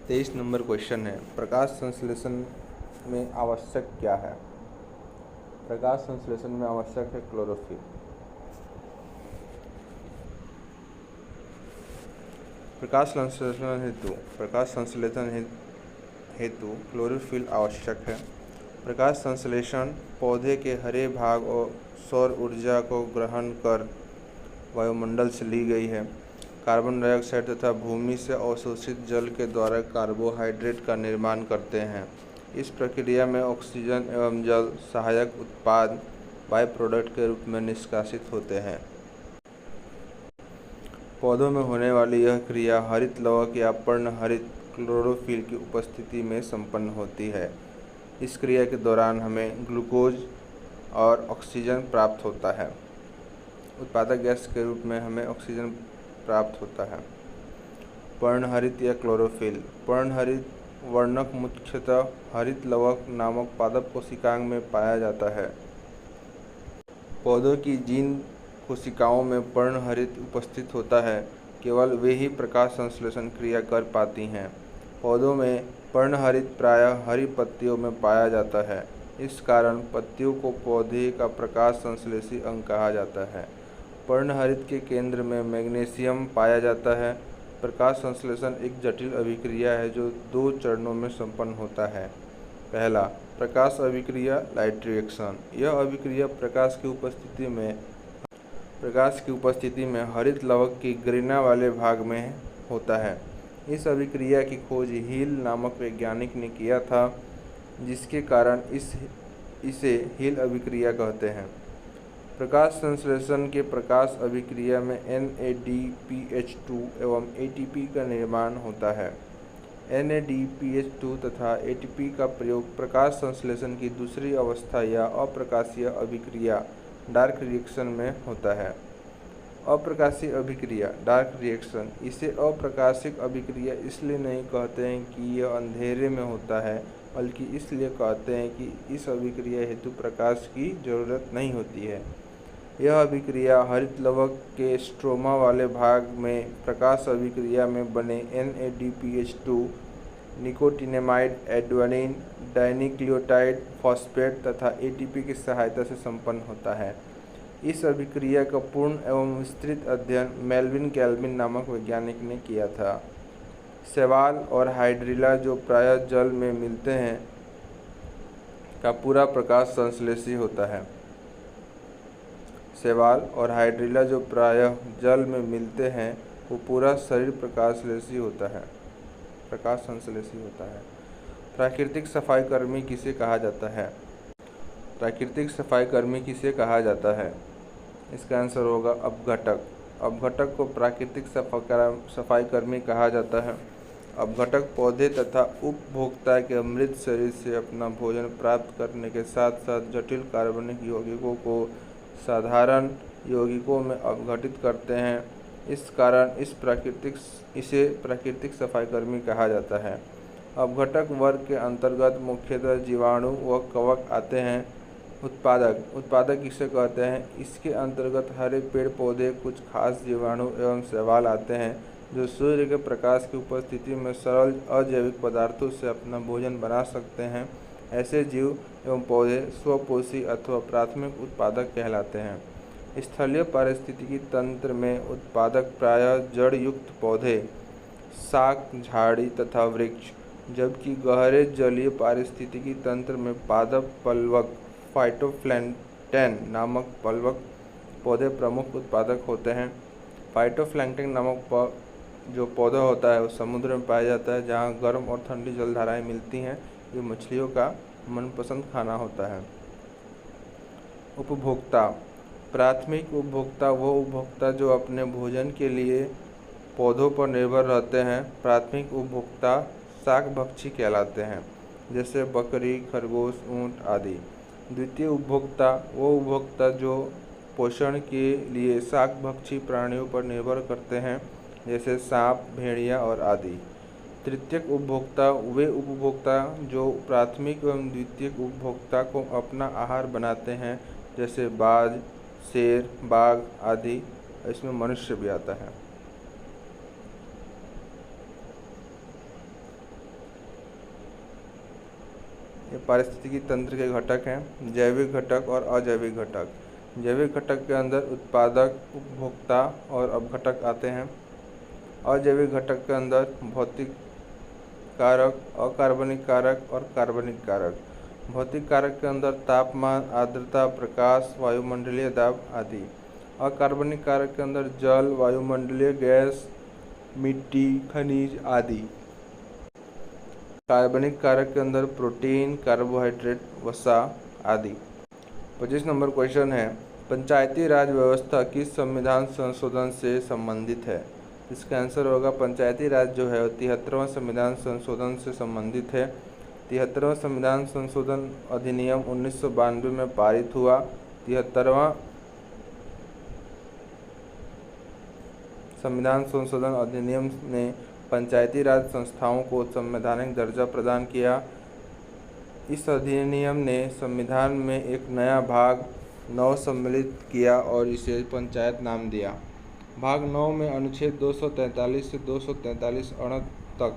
23 number question है, प्रकाश संश्लेषण में आवश्यक क्या है। प्रकाश संश्लेषण में आवश्यक है क्लोरोफिल। प्रकाश संश्लेषण हेतु क्लोरोफिल आवश्यक है। प्रकाश संश्लेषण पौधे के हरे भाग और सौर ऊर्जा को ग्रहण कर वायुमंडल से ली गई है। कार्बन डाइऑक्साइड तथा भूमि से अवशोषित जल के द्वारा कार्बोहाइड्रेट का निर्माण करते हैं। इस प्रक्रिया में ऑक्सीजन एवं जल सहायक उत्पाद बाई प्रोडक्ट के रूप में निष्कासित होते हैं। पौधों में होने वाली यह क्रिया हरित लवक या पर्णहरित क्लोरोफिल की उपस्थिति में संपन्न होती है। इस क्रिया के दौरान हमें ग्लूकोज और ऑक्सीजन प्राप्त होता है। उत्पादक गैस के रूप में हमें ऑक्सीजन प्राप्त होता है। पर्णहरित या क्लोरोफिल। पर्णहरित वर्णक मुख्यतः हरित लवक नामक पादप कोशिकांग में पाया जाता है। पौधों की जिन कोशिकाओं में पर्णहरित उपस्थित होता है, केवल वे ही प्रकाश संश्लेषण क्रिया कर पाती हैं। पौधों में पर्णहरित प्रायः हरी पत्तियों में पाया जाता है। इस कारण पत्तियों को पौधे का प्रकाश संश्लेषी अंग कहा जाता है। पर्णहरित के केंद्र में मैग्नीशियम पाया जाता है। प्रकाश संश्लेषण एक जटिल अभिक्रिया है जो 2 चरणों में संपन्न होता है। पहला, प्रकाश अभिक्रिया लाइट रिएक्शन। यह अभिक्रिया प्रकाश की उपस्थिति में हरित लवक की ग्रीना वाले भाग में होता है। इस अभिक्रिया की खोज हील नामक वैज्ञानिक ने किया था, जिसके कारण इसे हील अभिक्रिया कहते हैं। प्रकाश संश्लेषण के प्रकाश अभिक्रिया में NADPH2 एवं ATP का निर्माण होता है। NADPH2 तथा ATP का प्रयोग प्रकाश संश्लेषण की दूसरी अवस्था या अप्रकाशीय अभिक्रिया डार्क रिएक्शन में होता है। अप्रकाशीय अभिक्रिया डार्क रिएक्शन। इसे अप्रकाशिक अभिक्रिया इसलिए नहीं कहते हैं कि यह अंधेरे में होता है, बल्कि इसलिए कहते हैं कि इस अभिक्रिया हेतु प्रकाश की जरूरत नहीं होती है। यह अभिक्रिया हरित लवक के स्ट्रोमा वाले भाग में प्रकाश अभिक्रिया में बने NADPH2, nicotinamide, adenine dinucleotide phosphate तथा ATP की सहायता से संपन्न होता है। इस अभिक्रिया का पूर्ण एवं विस्तृत अध्ययन मेल्विन गैल्विन नामक वैज्ञानिक ने किया था। शैवाल और हाइड्रिला जो प्रायः जल में मिलते हैं का पूरा प्रकाश संश्लेषी होता है। शैवाल और हाइड्रिला जो प्रायः जल में मिलते हैं वो पूरा शरीर प्रकाश संश्लेषी होता है। प्राकृतिक सफाई कर्मी किसे कहा जाता है। प्राकृतिक सफाई कर्मी किसे कहा जाता है? इसका आंसर होगा अपघटक। अपघटक को प्राकृतिक सफाई कर्मी कहा जाता है। अपघटक पौधे तथा उपभोक्ता के मृत शरीर से अपना भोजन प्राप्त करने के साथ साथ जटिल कार्बनिक यौगिकों को साधारण यौगिकों में अपघटित करते हैं। इस कारण इसे प्राकृतिक सफाई कर्मी कहा जाता है। अपघटक वर्ग के अंतर्गत मुख्यतः जीवाणु व कवक आते हैं। उत्पादक किसे कहते हैं? इसके अंतर्गत हरे पेड़ पौधे, कुछ खास जीवाणु एवं शैवाल आते हैं जो सूर्य के प्रकाश की उपस्थिति में सरल अजैविक पदार्थों से अपना भोजन बना सकते हैं। ऐसे जीव एवं पौधे स्वपोषी अथवा प्राथमिक उत्पादक कहलाते हैं। स्थलीय पारिस्थितिकी तंत्र में उत्पादक प्रायः जड़ युक्त पौधे, शाक, झाड़ी तथा वृक्ष, जबकि गहरे जलीय पारिस्थितिकी तंत्र में पादप पल्वक फाइटोप्लैंक्टन नामक पल्वक पौधे प्रमुख उत्पादक होते हैं। फाइटोप्लैंक्टन नामक जो पौधा होता है वो समुद्र में पाया जाता है, जहाँ गर्म और ठंडी जलधाराएं मिलती हैं। ये मछलियों का मनपसंद खाना होता है। उपभोक्ता। प्राथमिक उपभोक्ता वो उपभोक्ता जो अपने भोजन के लिए पौधों पर निर्भर रहते हैं। प्राथमिक उपभोक्ता शाकभक्षी कहलाते हैं, जैसे बकरी, खरगोश, ऊंट आदि। द्वितीय उपभोक्ता वो उपभोक्ता जो पोषण के लिए शाकभक्षी प्राणियों पर निर्भर करते हैं, जैसे सांप, भेड़िया और आदि। तृतीयक उपभोक्ता वे उपभोक्ता जो प्राथमिक एवं द्वितीयक उपभोक्ता को अपना आहार बनाते हैं, जैसे बाज, शेर, बाघ आदि। इसमें मनुष्य भी आता है। ये पारिस्थितिकी तंत्र के घटक हैं, जैविक घटक और अजैविक घटक। जैविक घटक के अंदर उत्पादक, उपभोक्ता और अपघटक आते हैं। अजैविक घटक के अंदर भौतिक कारक, अकार्बनिक कारक और कार्बनिक कारक। भौतिक कारक के अंदर तापमान, आर्द्रता, प्रकाश, वायुमंडलीय दाब आदि। अकार्बनिक कारक के अंदर जल, वायुमंडलीय गैस, मिट्टी, खनिज आदि। कार्बनिक कारक के अंदर प्रोटीन, कार्बोहाइड्रेट, वसा आदि। 25 नंबर क्वेश्चन है, पंचायती राज व्यवस्था किस संविधान संशोधन से संबंधित है? इसका आंसर होगा पंचायती राज जो है 73वां संविधान संशोधन से संबंधित है। 73वां संविधान संशोधन अधिनियम 1992 में पारित हुआ। 73वां संविधान संशोधन अधिनियम ने पंचायती राज संस्थाओं को संवैधानिक दर्जा प्रदान किया। इस अधिनियम ने संविधान में एक नया भाग 9 सम्मिलित किया और इसे पंचायत नाम दिया। भाग 9 में अनुच्छेद 243 से 243 अण तक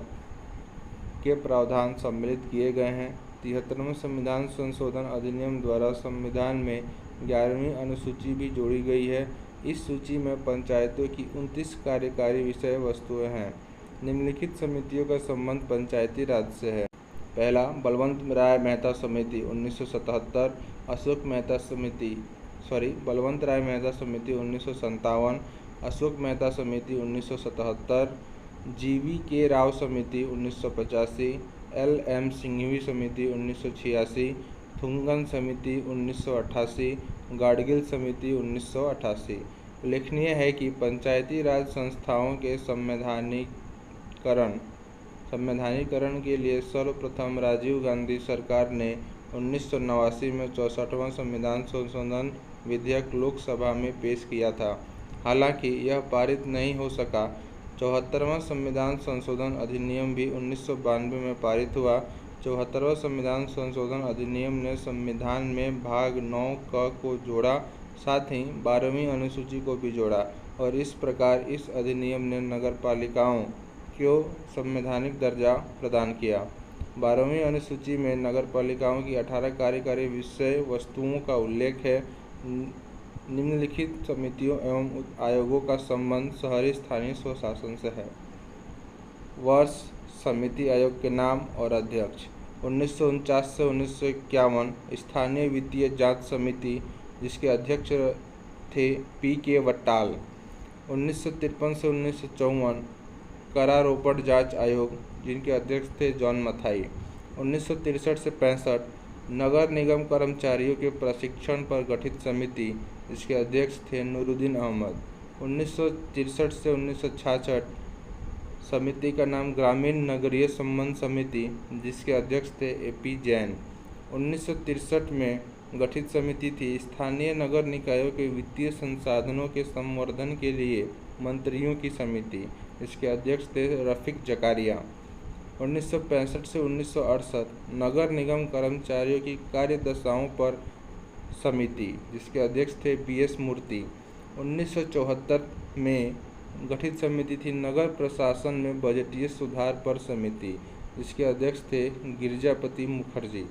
के प्रावधान सम्मिलित किए गए हैं। 73वें संविधान संशोधन अधिनियम द्वारा संविधान में 11वीं अनुसूची भी जोड़ी गई है। इस सूची में पंचायतों की 29 कार्यकारी विषय वस्तुएं हैं। निम्नलिखित समितियों का संबंध पंचायती राज से है। पहला, बलवंत राय मेहता समिति 1977, बलवंत राय मेहता समिति 1957, अशोक मेहता समिति 1977, GV राव समिति 1985, LM सिंघवी समिति 1986, थुंगन समिति 1988, गाडगिल समिति 1988। उल्लेखनीय है कि पंचायती राज संस्थाओं के संवैधानिकरण के लिए सर्वप्रथम राजीव गांधी सरकार ने 1989 में 64वां संविधान संशोधन विधेयक लोकसभा में पेश किया था। हालांकि यह पारित नहीं हो सका। 74वां संविधान संशोधन अधिनियम भी 1992 में पारित हुआ। 74वां संविधान संशोधन अधिनियम ने संविधान में भाग 9 क को जोड़ा, साथ ही 12वीं अनुसूची को भी जोड़ा और इस प्रकार इस अधिनियम ने नगरपालिकाओं को संवैधानिक दर्जा प्रदान किया। 12वीं अनुसूची में नगरपालिकाओं की 18 कार्यकारी विषय वस्तुओं का उल्लेख है। निम्नलिखित समितियों एवं आयोगों का संबंध शहरी स्थानीय स्वशासन से है। वर्ष, समिति आयोग के नाम और अध्यक्ष। 1949 से 1951 स्थानीय वित्तीय जांच समिति, जिसके अध्यक्ष थे PK वट्टाल। 1953 से 1954 करारोपण जांच आयोग, जिनके अध्यक्ष थे जॉन मथाई। 1963 से 65 नगर निगम कर्मचारियों के प्रशिक्षण पर गठित समिति, जिसके अध्यक्ष थे नूरुद्दीन अहमद। 1963 से 1966 समिति का नाम ग्रामीण नगरीय संबंध समिति, जिसके अध्यक्ष थे AP जैन। 1963 में गठित समिति थी स्थानीय नगर निकायों के वित्तीय संसाधनों के संवर्धन के लिए मंत्रियों की समिति, इसके अध्यक्ष थे रफीक जकारिया। 1965 से 1968 नगर निगम कर्मचारियों की कार्यदशाओं पर समिति, जिसके अध्यक्ष थे BS मूर्ति। 1974 में गठित समिति थी नगर प्रशासन में बजटीय सुधार पर समिति, जिसके अध्यक्ष थे गिरजापति मुखर्जी।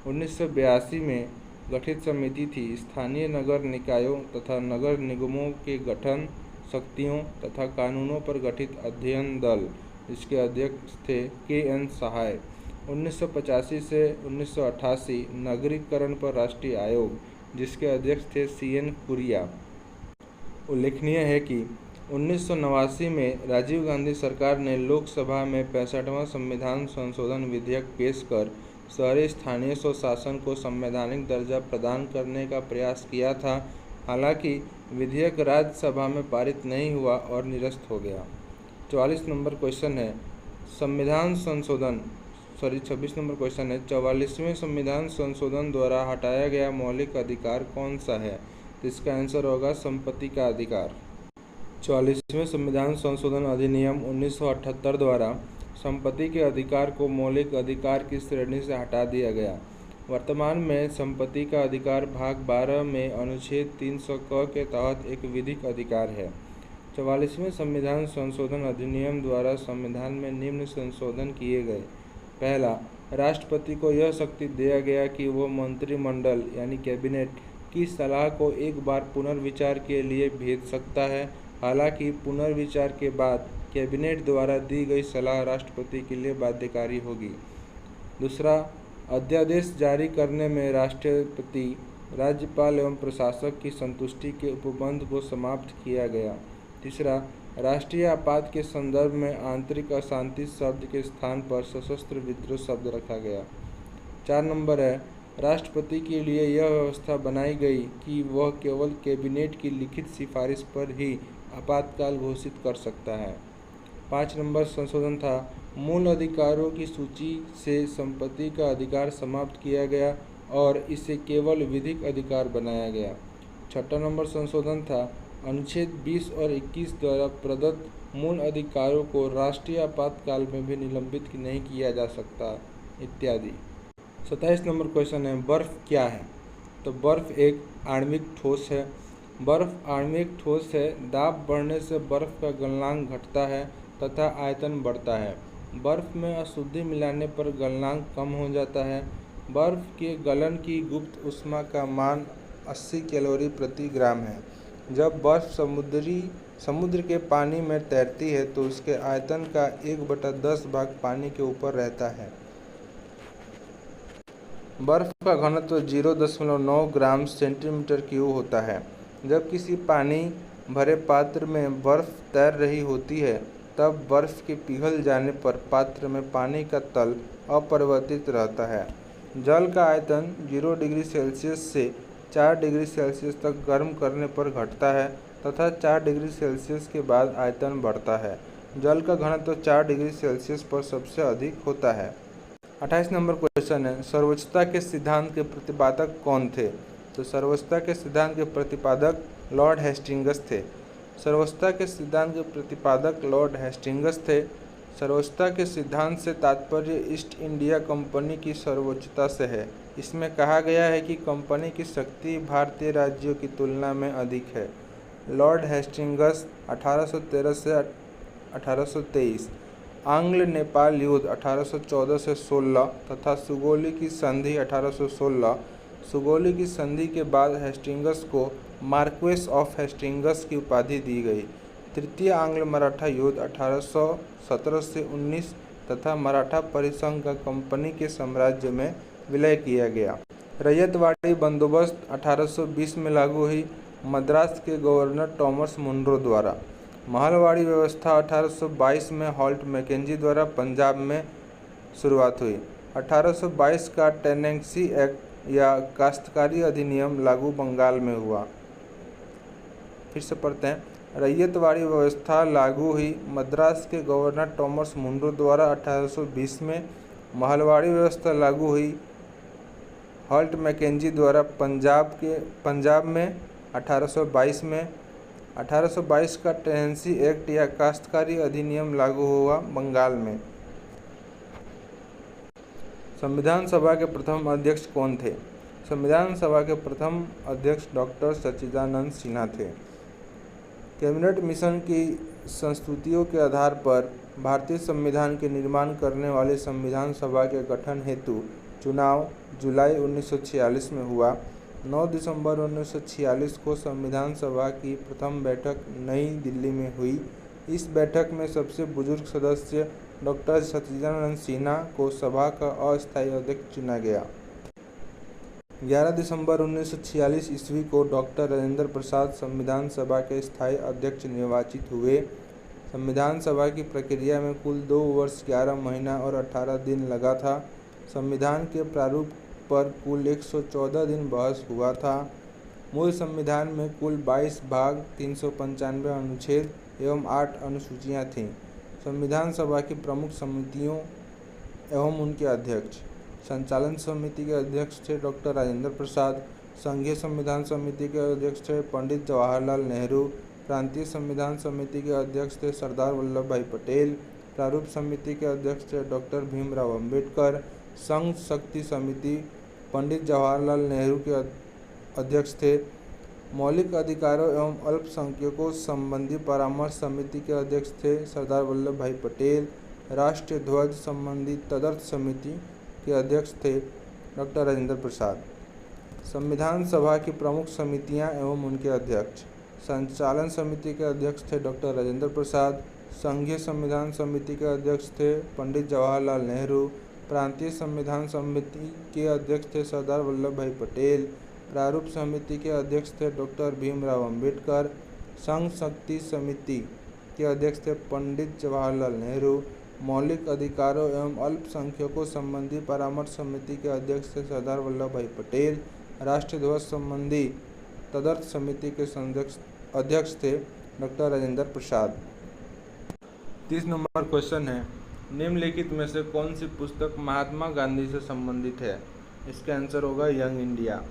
1982 में गठित समिति थी स्थानीय नगर निकायों तथा नगर निगमों के गठन, शक्तियों तथा कानूनों पर गठित अध्ययन दल, जिसके अध्यक्ष थे KN सहाय। 1985 से 1988 नगरीकरण पर राष्ट्रीय आयोग, जिसके अध्यक्ष थे CN कुरिया। उल्लेखनीय है कि 1989 में राजीव गांधी सरकार ने लोकसभा में 65वां संविधान संशोधन विधेयक पेश कर शहरी स्थानीय स्वशासन को संवैधानिक दर्जा प्रदान करने का प्रयास किया था। हालांकि विधेयक राज्यसभा में पारित नहीं हुआ और निरस्त हो गया। 26 नंबर क्वेश्चन है, 44वें संविधान संशोधन द्वारा हटाया गया मौलिक अधिकार कौन सा है? तो इसका आंसर होगा संपत्ति का अधिकार। 44वें संविधान संशोधन अधिनियम 1978 द्वारा संपत्ति के अधिकार को मौलिक अधिकार की श्रेणी से हटा दिया गया। वर्तमान में संपत्ति का अधिकार भाग 12 में अनुच्छेद 300 क के तहत एक विधिक अधिकार है। 44वें संविधान संशोधन अधिनियम द्वारा संविधान में निम्न संशोधन किए गए। पहला, राष्ट्रपति को यह शक्ति दिया गया कि वह मंत्रिमंडल यानी कैबिनेट की सलाह को एक बार पुनर्विचार के लिए भेज सकता है। हालांकि पुनर्विचार के बाद कैबिनेट द्वारा दी गई सलाह राष्ट्रपति के लिए बाध्यकारी होगी। दूसरा, अध्यादेश जारी करने में राष्ट्रपति, राज्यपाल एवं प्रशासक की संतुष्टि के उपबंध को समाप्त किया गया। तीसरा, राष्ट्रीय आपात के संदर्भ में आंतरिक अशांति शब्द के स्थान पर सशस्त्र विद्रोह शब्द रखा गया। 4 नंबर है, राष्ट्रपति के लिए यह व्यवस्था बनाई गई कि वह केवल कैबिनेट की लिखित सिफारिश पर ही आपातकाल घोषित कर सकता है। 5 नंबर संशोधन था, मूल अधिकारों की सूची से संपत्ति का अधिकार समाप्त किया गया और इसे केवल विधिक अधिकार बनाया गया। 6 नंबर संशोधन था, अनुच्छेद 20 और 21 द्वारा प्रदत्त मूल अधिकारों को राष्ट्रीय आपातकाल में भी निलंबित नहीं किया जा सकता इत्यादि। 27 नंबर क्वेश्चन है, बर्फ क्या है? तो बर्फ एक आणविक ठोस है। बर्फ आणविक ठोस है। दाब बढ़ने से बर्फ का गलनांक घटता है तथा आयतन बढ़ता है। बर्फ में अशुद्धि मिलाने पर गलनांक कम हो जाता है। बर्फ के गलन की गुप्त ऊष्मा का मान 80 कैलोरी प्रति ग्राम है। जब बर्फ समुद्र के पानी में तैरती है तो उसके आयतन का 1/10 भाग पानी के ऊपर रहता है। बर्फ का घनत्व 0.9 ग्राम सेंटीमीटर क्यूब होता है। जब किसी पानी भरे पात्र में बर्फ तैर रही होती है तब बर्फ के पिघल जाने पर पात्र में पानी का तल अपरिवर्तित रहता है। जल का आयतन 0 डिग्री सेल्सियस से 4 डिग्री सेल्सियस तक गर्म करने पर घटता है तथा 4 डिग्री सेल्सियस के बाद आयतन बढ़ता है। जल का घनत्व 4 डिग्री सेल्सियस पर सबसे अधिक होता है। 28 नंबर क्वेश्चन है, सर्वोच्चता के सिद्धांत के प्रतिपादक कौन थे? तो सर्वोच्चता के सिद्धांत के प्रतिपादक लॉर्ड हेस्टिंग्स थे। सर्वोच्चता के सिद्धांत के प्रतिपादक लॉर्ड हेस्टिंग्स थे। सर्वोच्चता के सिद्धांत से तात्पर्य ईस्ट इंडिया कंपनी की सर्वोच्चता से है। इसमें कहा गया है कि कंपनी की शक्ति भारतीय राज्यों की तुलना में अधिक है। लॉर्ड हेस्टिंग्स 1813 से 1823, आंग्ल नेपाल युद्ध 1814 से 16 तथा सुगौली की संधि 1816। सुगौली की संधि के बाद हेस्टिंग्स को मार्क्वेस ऑफ हेस्टिंग्स की उपाधि दी गई। तृतीय आंग्ल मराठा युद्ध 1817 से 19 तथा मराठा परिसंघ का कंपनी के साम्राज्य में विलय किया गया। रैयतवाड़ी बंदोबस्त 1820 में लागू हुई मद्रास के गवर्नर थॉमस मुनरो द्वारा। महलवाड़ी व्यवस्था 1822 में हॉल्ट मैकेंजी द्वारा पंजाब में शुरुआत हुई। 1822 का टेनेंसी एक्ट या काश्तकारी अधिनियम लागू बंगाल में हुआ। फिर से पढ़ते हैं, रैयतवाड़ी व्यवस्था लागू हुई मद्रास के गवर्नर थॉमस मुनरो द्वारा 1820 में। महलवाड़ी व्यवस्था लागू हुई हॉल्ट मैकेंजी द्वारा पंजाब में 1822 में। 1822 का टेनेंसी एक्ट या काश्तकारी अधिनियम लागू हुआ बंगाल में। संविधान सभा के प्रथम अध्यक्ष कौन थे? संविधान सभा के प्रथम अध्यक्ष डॉक्टर सच्चिदानंद सिन्हा थे। कैबिनेट मिशन की संस्तुतियों के आधार पर भारतीय संविधान के निर्माण करने वाली संविधान सभा के गठन हेतु चुनाव जुलाई 1946 में हुआ। 9 दिसंबर 1946 को संविधान सभा की प्रथम बैठक नई दिल्ली में हुई। इस बैठक में सबसे बुजुर्ग सदस्य डॉक्टर सच्चिदानंद सिन्हा को सभा का अस्थायी अध्यक्ष चुना गया। 11 दिसंबर 1946 ईस्वी को डॉक्टर राजेंद्र प्रसाद संविधान सभा के स्थायी अध्यक्ष निर्वाचित हुए। संविधान सभा की प्रक्रिया में कुल 2 वर्ष 11 महीना और 18 दिन लगा था। संविधान के प्रारूप पर कुल 114 दिन बहस हुआ था। मूल संविधान में कुल 22 भाग, 395 अनुच्छेद एवं 8 अनुसूचियाँ थीं। संविधान सभा की प्रमुख समितियों एवं उनके अध्यक्ष। संचालन समिति के अध्यक्ष थे डॉक्टर राजेंद्र प्रसाद। संघीय संविधान समिति के अध्यक्ष थे पंडित जवाहरलाल नेहरू। प्रांतीय संविधान समिति के अध्यक्ष थे सरदार वल्लभ भाई पटेल। प्रारूप समिति के अध्यक्ष थे डॉक्टर भीमराव अम्बेडकर। संघ शक्ति समिति पंडित जवाहरलाल नेहरू के अध्यक्ष थे। मौलिक अधिकारों एवं अल्पसंख्यकों संबंधी परामर्श समिति के अध्यक्ष थे सरदार वल्लभ भाई पटेल। राष्ट्रीय ध्वज संबंधी तदर्थ समिति के अध्यक्ष थे डॉक्टर राजेंद्र प्रसाद। संविधान सभा की प्रमुख समितियां एवं उनके अध्यक्ष। संचालन समिति के अध्यक्ष थे डॉक्टर राजेंद्र प्रसाद। संघीय संविधान समिति के अध्यक्ष थे पंडित जवाहरलाल नेहरू। प्रांतीय संविधान समिति के अध्यक्ष थे सरदार वल्लभ भाई पटेल। प्रारूप समिति के अध्यक्ष थे डॉक्टर भीमराव अंबेडकर। संघ शक्ति समिति के अध्यक्ष थे पंडित जवाहरलाल नेहरू। मौलिक अधिकारों एवं अल्पसंख्यकों संबंधी परामर्श समिति के अध्यक्ष थे सरदार वल्लभ भाई पटेल। राष्ट्रीय ध्वज संबंधी तदर्थ समिति के अध्यक्ष थे doctor Rajendra Prasad. 30 number question है, निम्नलिखित में से कौन सी पुस्तक महात्मा गांधी से संबंधित है? इसका आंसर होगा यंग इंडिया।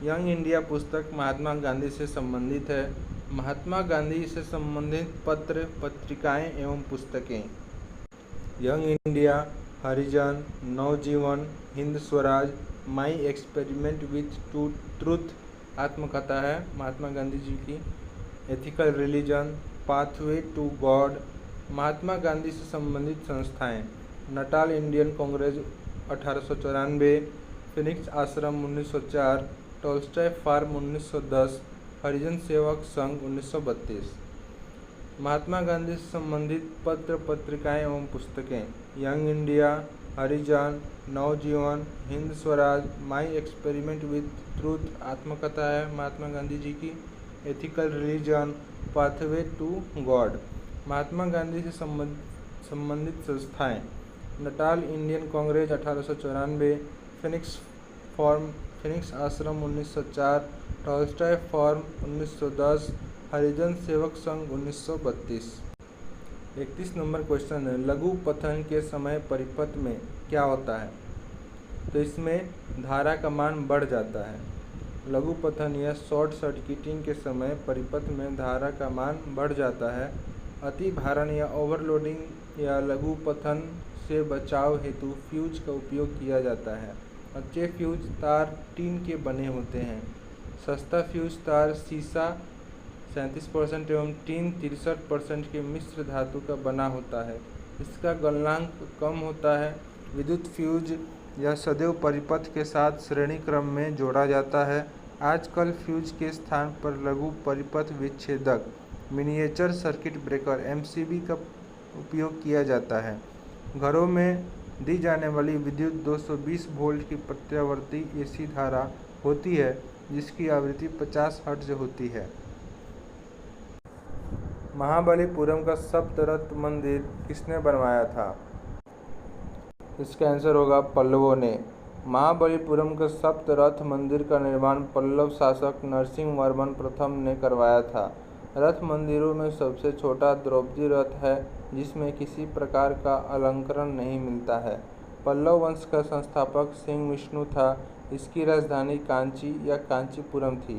यंग इंडिया पुस्तक महात्मा गांधी से संबंधित है। महात्मा गांधी से संबंधित पत्र, पत्रिकाएं एवं पुस्तकें: young India, Harijan, Navjivan, Hind Swaraj, my experiment with truth, आत्मकथा है महात्मा गांधी जी की, ethical religion, pathway to God. Mahatma Gandhi से संबंधित संस्थाएं: नटाल इंडियन कांग्रेस 1894, फिनिक्स आश्रम 1904, टॉल्स्टॉय फार्म 1910, हरिजन सेवक संघ 1932। महात्मा गांधी से संबंधित पत्र, पत्रिकाएं एवं पुस्तकें: young India, Harijan, Navjivan, Hind Swaraj, my experiment with truth, आत्मकथा है महात्मा गांधी जी की, ethical religion, pathway to God. Mahatma Gandhi से संबंधित संस्थाएं: नटाल इंडियन कांग्रेस 1894, फिनिक्स आश्रम 1904, Tolstoy farm 1910, Harijan Sevak Sangh 1932। 31 number question है, लघु पथन के समय परिपथ में क्या होता है? तो इसमें धारा का मान बढ़ जाता है। लघु पथन या शॉर्ट सर्किटिंग के समय परिपथ में धारा का मान बढ़ जाता है। अति भारण या ओवरलोडिंग या लघु पथन से बचाव हेतु फ्यूज का उपयोग किया जाता है। अच्छे फ्यूज तार टीन के बने होते हैं। सस्ता फ्यूज तार सीसा 37% एवं टीन 63% के मिश्र धातु का बना होता है। इसका गलनांक कम होता है। विद्युत फ्यूज यह सदैव परिपथ के साथ श्रेणी क्रम में जोड़ा जाता है। आजकल फ्यूज के स्थान पर लघु परिपथ विच्छेदक मिनिएचर सर्किट ब्रेकर MCB का उपयोग किया जाता है। घरों में दी जाने वाली विद्युत 220 वोल्ट की प्रत्यावर्ती AC धारा होती है, जिसकी आवृत्ति 50 हर्ट्ज होती है। महाबलीपुरम का सप्तरत्न मंदिर किसने बनवाया था? इसका आंसर होगा पल्लवों ने। महाबलीपुरम का सप्तरत्न मंदिर का निर्माण पल्लव शासक नरसिंहवर्मन प्रथम ने करवाया था। रथ मंदिरों में सबसे छोटा द्रौपदी रथ है, जिसमें किसी प्रकार का अलंकरण नहीं मिलता है। पल्लव वंश का संस्थापक सिंह विष्णु था। इसकी राजधानी कांची या कांचीपुरम थी।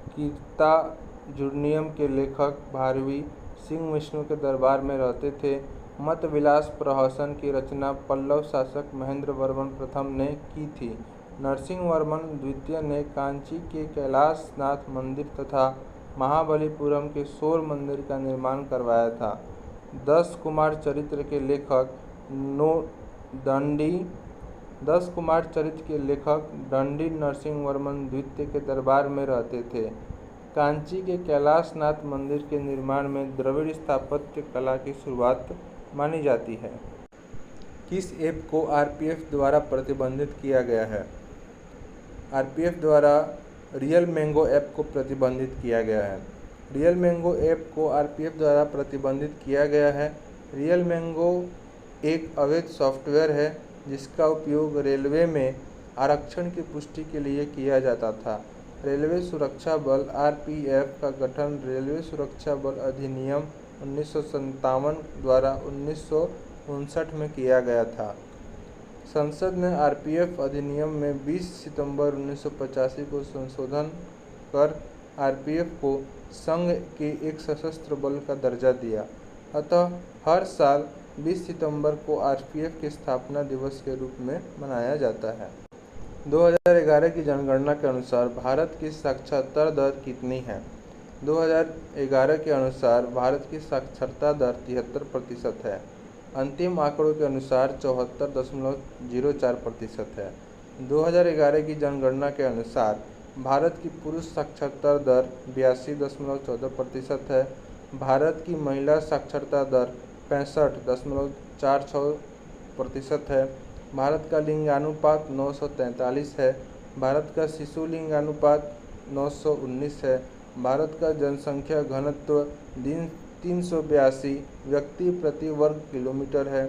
कीर्तार्जुनीयम के लेखक भारवी सिंह विष्णु के दरबार में रहते थे। मत विलास प्रहसन की रचना पल्लव शासक महेंद्र वर्मन प्रथम ने की थी। नरसिंहवर्मन द्वितीय ने कांची के कैलाशनाथ मंदिर तथा महाबलीपुरम के शोर मंदिर का निर्माण करवाया था। 10 कुमार चरित्र के लेखक दंडी नरसिंहवर्मन द्वितीय के दरबार में रहते थे। कांची के कैलाशनाथ मंदिर के निर्माण में द्रविड़ स्थापत्य कला की शुरुआत मानी जाती है। किस ऐप को RPF द्वारा प्रतिबंधित किया गया है? RPF द्वारा रियल मैंगो ऐप को प्रतिबंधित किया गया है। रियल मैंगो ऐप को RPF द्वारा प्रतिबंधित किया गया है। रियल मैंगो एक अवैध सॉफ्टवेयर है, जिसका उपयोग रेलवे में आरक्षण की पुष्टि के लिए किया जाता था। रेलवे सुरक्षा बल RPF का गठन रेलवे सुरक्षा बल अधिनियम 1957 द्वारा 1959 में किया गया था। संसद ने RPF अधिनियम में 20 सितंबर 1985 को संशोधन कर RPF को संघ के एक सशस्त्र बल का दर्जा दिया। अतः हर साल 20 सितंबर को RPF के स्थापना दिवस के रूप में मनाया जाता है। 2011 की जनगणना के अनुसार भारत की साक्षरता दर कितनी है? 2011 के अनुसार भारत की साक्षरता दर 73% है। अंतिम आंकड़ों के अनुसार 74.04% है। 2011 की जनगणना के अनुसार भारत की पुरुष साक्षरता दर 82.14% है। भारत की महिला साक्षरता दर 65.46% है। भारत का लिंगानुपात 943 है। भारत का शिशु लिंगानुपात 919 है। भारत का जनसंख्या घनत्व 382 व्यक्ति प्रति वर्ग किलोमीटर है।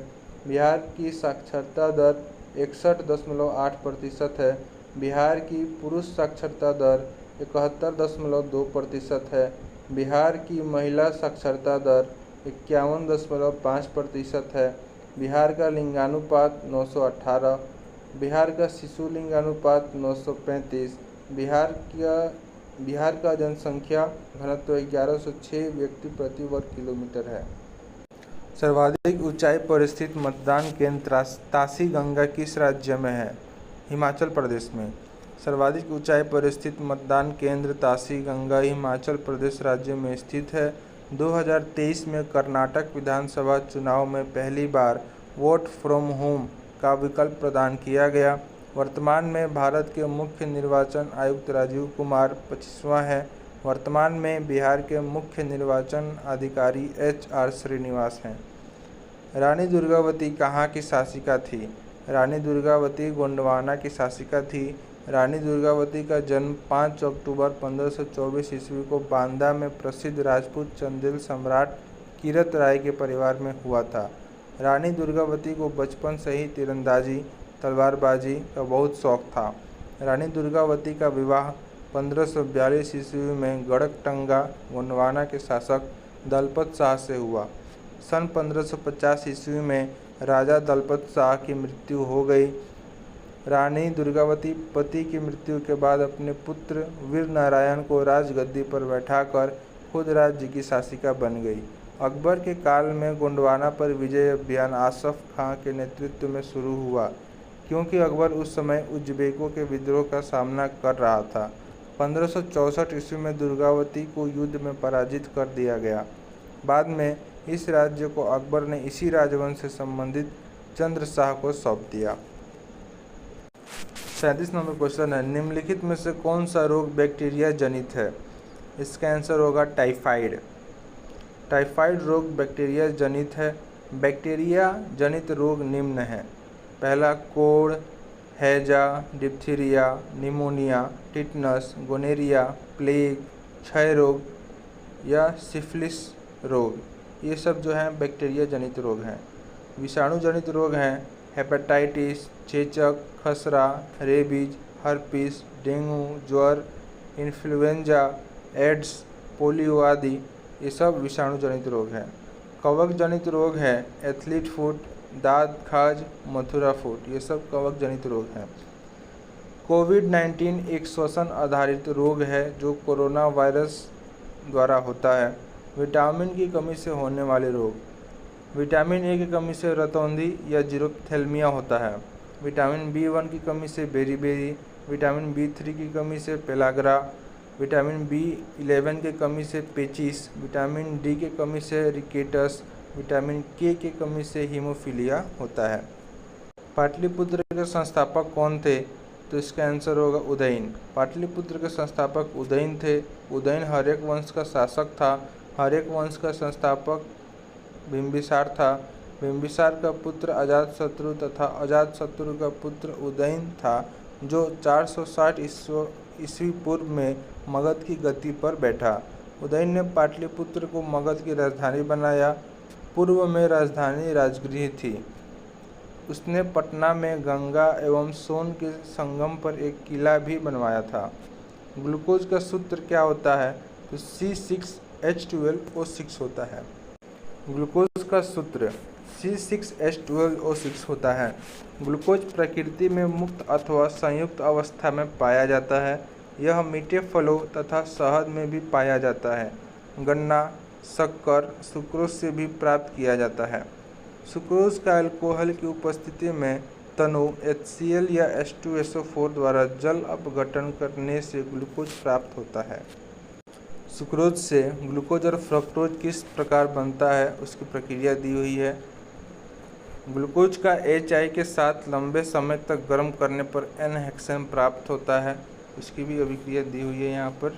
बिहार की साक्षरता दर 61.8% है। बिहार की पुरुष साक्षरता दर 71.2% है। बिहार की महिला साक्षरता दर 51.5% है। बिहार का लिंगानुपात 918। बिहार का शिशु लिंगानुपात 935। बिहार का जनसंख्या घनत्व 1106 व्यक्ति प्रति वर्ग किलोमीटर है। सर्वाधिक ऊंचाई पर स्थित मतदान केंद्र तासी गंगा किस राज्य में है? हिमाचल प्रदेश में। सर्वाधिक ऊंचाई पर स्थित मतदान केंद्र तासी गंगा हिमाचल प्रदेश राज्य में स्थित है। 2023 में कर्नाटक विधानसभा चुनाव में पहली बार वोट फ्रॉम होम का विकल्प प्रदान किया गया। वर्तमान में भारत के मुख्य निर्वाचन आयुक्त राजीव कुमार 25वां हैं। वर्तमान में बिहार के मुख्य निर्वाचन अधिकारी HR श्रीनिवास हैं। रानी दुर्गावती कहाँ की शासिका थी? रानी दुर्गावती गोंडवाना की शासिका थी। रानी दुर्गावती का जन्म 5 अक्टूबर 1524 ईस्वी को बांदा में प्रसिद्ध राजपूत चंदेल सम्राट कीरत राय के परिवार में हुआ था। रानी दुर्गावती को बचपन से ही तीरंदाजी, तलवारबाजी का बहुत शौक था। रानी दुर्गावती का विवाह 1542 ईस्वी में गड़कटंगा गोंडवाना के शासक दलपत शाह से हुआ। सन 1550 ईस्वी में राजा दलपत शाह की मृत्यु हो गई। रानी दुर्गावती पति की मृत्यु के बाद अपने पुत्र वीर नारायण को राजगद्दी पर बैठाकर खुद राज्य की शासिका बन गई। अकबर के काल में गोंडवाना पर विजय अभियान आसफ खां के नेतृत्व में शुरू हुआ, क्योंकि अकबर उस समय उज्बेकों के विद्रोह का सामना कर रहा था। 1564 ईस्वी में दुर्गावती को युद्ध में पराजित कर दिया गया। बाद में इस राज्य को अकबर ने इसी राजवंश से संबंधित चंद्र शाह को सौंप दिया। 37 नंबर क्वेश्चन है, निम्नलिखित में से कौन सा रोग बैक्टीरिया जनित है? इसका आंसर होगा टाइफाइड। टाइफाइड रोग बैक्टीरिया जनित है। बैक्टीरिया जनित रोग निम्न है। पहला कोढ़, हैजा, diphtheria, pneumonia, tetanus, gonorrhoea, plague, क्षय रोग या सिफिलिस रोग, ये सब जो हैं बैक्टीरिया जनित रोग हैं। विषाणु जनित रोग हैं हेपेटाइटिस, चेचक, खसरा, रेबीज, हर्पीस, डेंगू, ज्वर, इन्फ्लुएंजा, एड्स, पोलियो आदि ये सब विषाणु जनित रोग हैं। कवक जनित रोग हैं एथलीट फुट, दाद खाज, मथुरा फुट, ये सब कवक जनित रोग हैं। कोविड-19 एक श्वसन आधारित रोग है जो कोरोना वायरस द्वारा होता है। विटामिन की कमी से होने वाले रोग, विटामिन ए की कमी से रतौंधी या जीरोप्थेल्मिया होता है। विटामिन B1 की कमी से बेरीबेरी, विटामिन B3 की कमी से पेलाग्रा, विटामिन B11 की कमी से पेचिस, विटामिन D की कमी से रिकेटस, विटामिन K की कमी से हीमोफीलिया होता है। पाटलिपुत्र के संस्थापक कौन थे? तो इसका आंसर होगा उदयन। पाटलिपुत्र के संस्थापक उदयन थे। उदयन हर्यक वंश का शासक था। हर्यक वंश का संस्थापक बिंबिसार था। बिंबिसार का पुत्र अजातशत्रु तथा अजातशत्रु का पुत्र उदयन था, जो 460 ईस्वी पूर्व में मगध की गद्दी पर बैठा। उदयन ने पाटलिपुत्र को मगध की राजधानी बनाया। पूर्व में राजधानी राजगृह थी। उसने पटना में गंगा एवं सोन के संगम पर एक किला भी बनवाया था। ग्लूकोज का सूत्र क्या होता है? तो C6H12O6 होता है। ग्लूकोज का सूत्र C6H12O6 होता है। ग्लूकोज प्रकृति में मुक्त अथवा संयुक्त अवस्था में पाया जाता है। यह मीठे फलों तथा शहद में भी पाया जाता है। गन्ना, शक्कर, सुक्रोज से भी प्राप्त किया जाता है। सुक्रोज का अल्कोहल की उपस्थिति में तनु HCl या H2SO4 द्वारा जल अपघटन करने से ग्लूकोज प्राप्त होता है। सुक्रोज से ग्लूकोज और फ्रक्टोज किस प्रकार बनता है, उसकी प्रक्रिया दी हुई है। ग्लूकोज का HI के साथ लंबे समय तक गर्म करने पर N हेक्सेन प्राप्त होता है। इसकी भी अभिक्रिया दी हुई है यहाँ पर।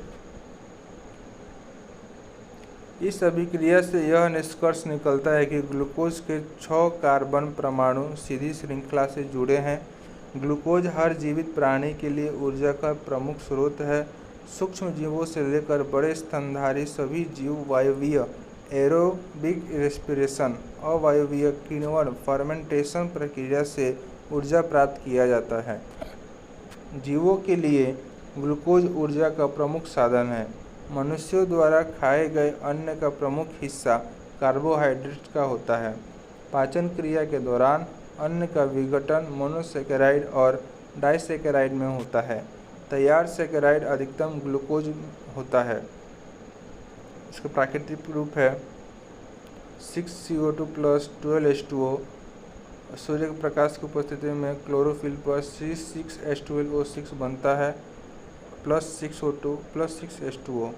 इस अभिक्रिया से यह निष्कर्ष निकलता है कि ग्लूकोज के 6 कार्बन परमाणु सीधी श्रृंखला से जुड़े हैं। ग्लूकोज हर जीवित प्राणी के लिए ऊर्जा का प्रमुख स्रोत है। सूक्ष्म जीवों से लेकर बड़े स्तनधारी सभी जीव वायवीय एरोबिक रेस्पिरेशन, अवायवीय किण्वन फर्मेंटेशन प्रक्रिया से ऊर्जा प्राप्त किया जाता है। जीवों के लिए ग्लूकोज ऊर्जा का प्रमुख साधन है। मनुष्यों द्वारा खाए गए अन्न का प्रमुख हिस्सा कार्बोहाइड्रेट का होता है। पाचन क्रिया के दौरान अन्न का विघटन मोनोसेकेराइड और डाइसेकेराइड में होता है। तैयार सेकेराइड अधिकतम ग्लूकोज होता है। इसका प्राकृतिक रूप है 6CO2 + 12H2O। सूर्य के प्रकाश की उपस्थिति में क्लोरोफिल पर C6H12O6 बनता है +6O2 + 6H2O।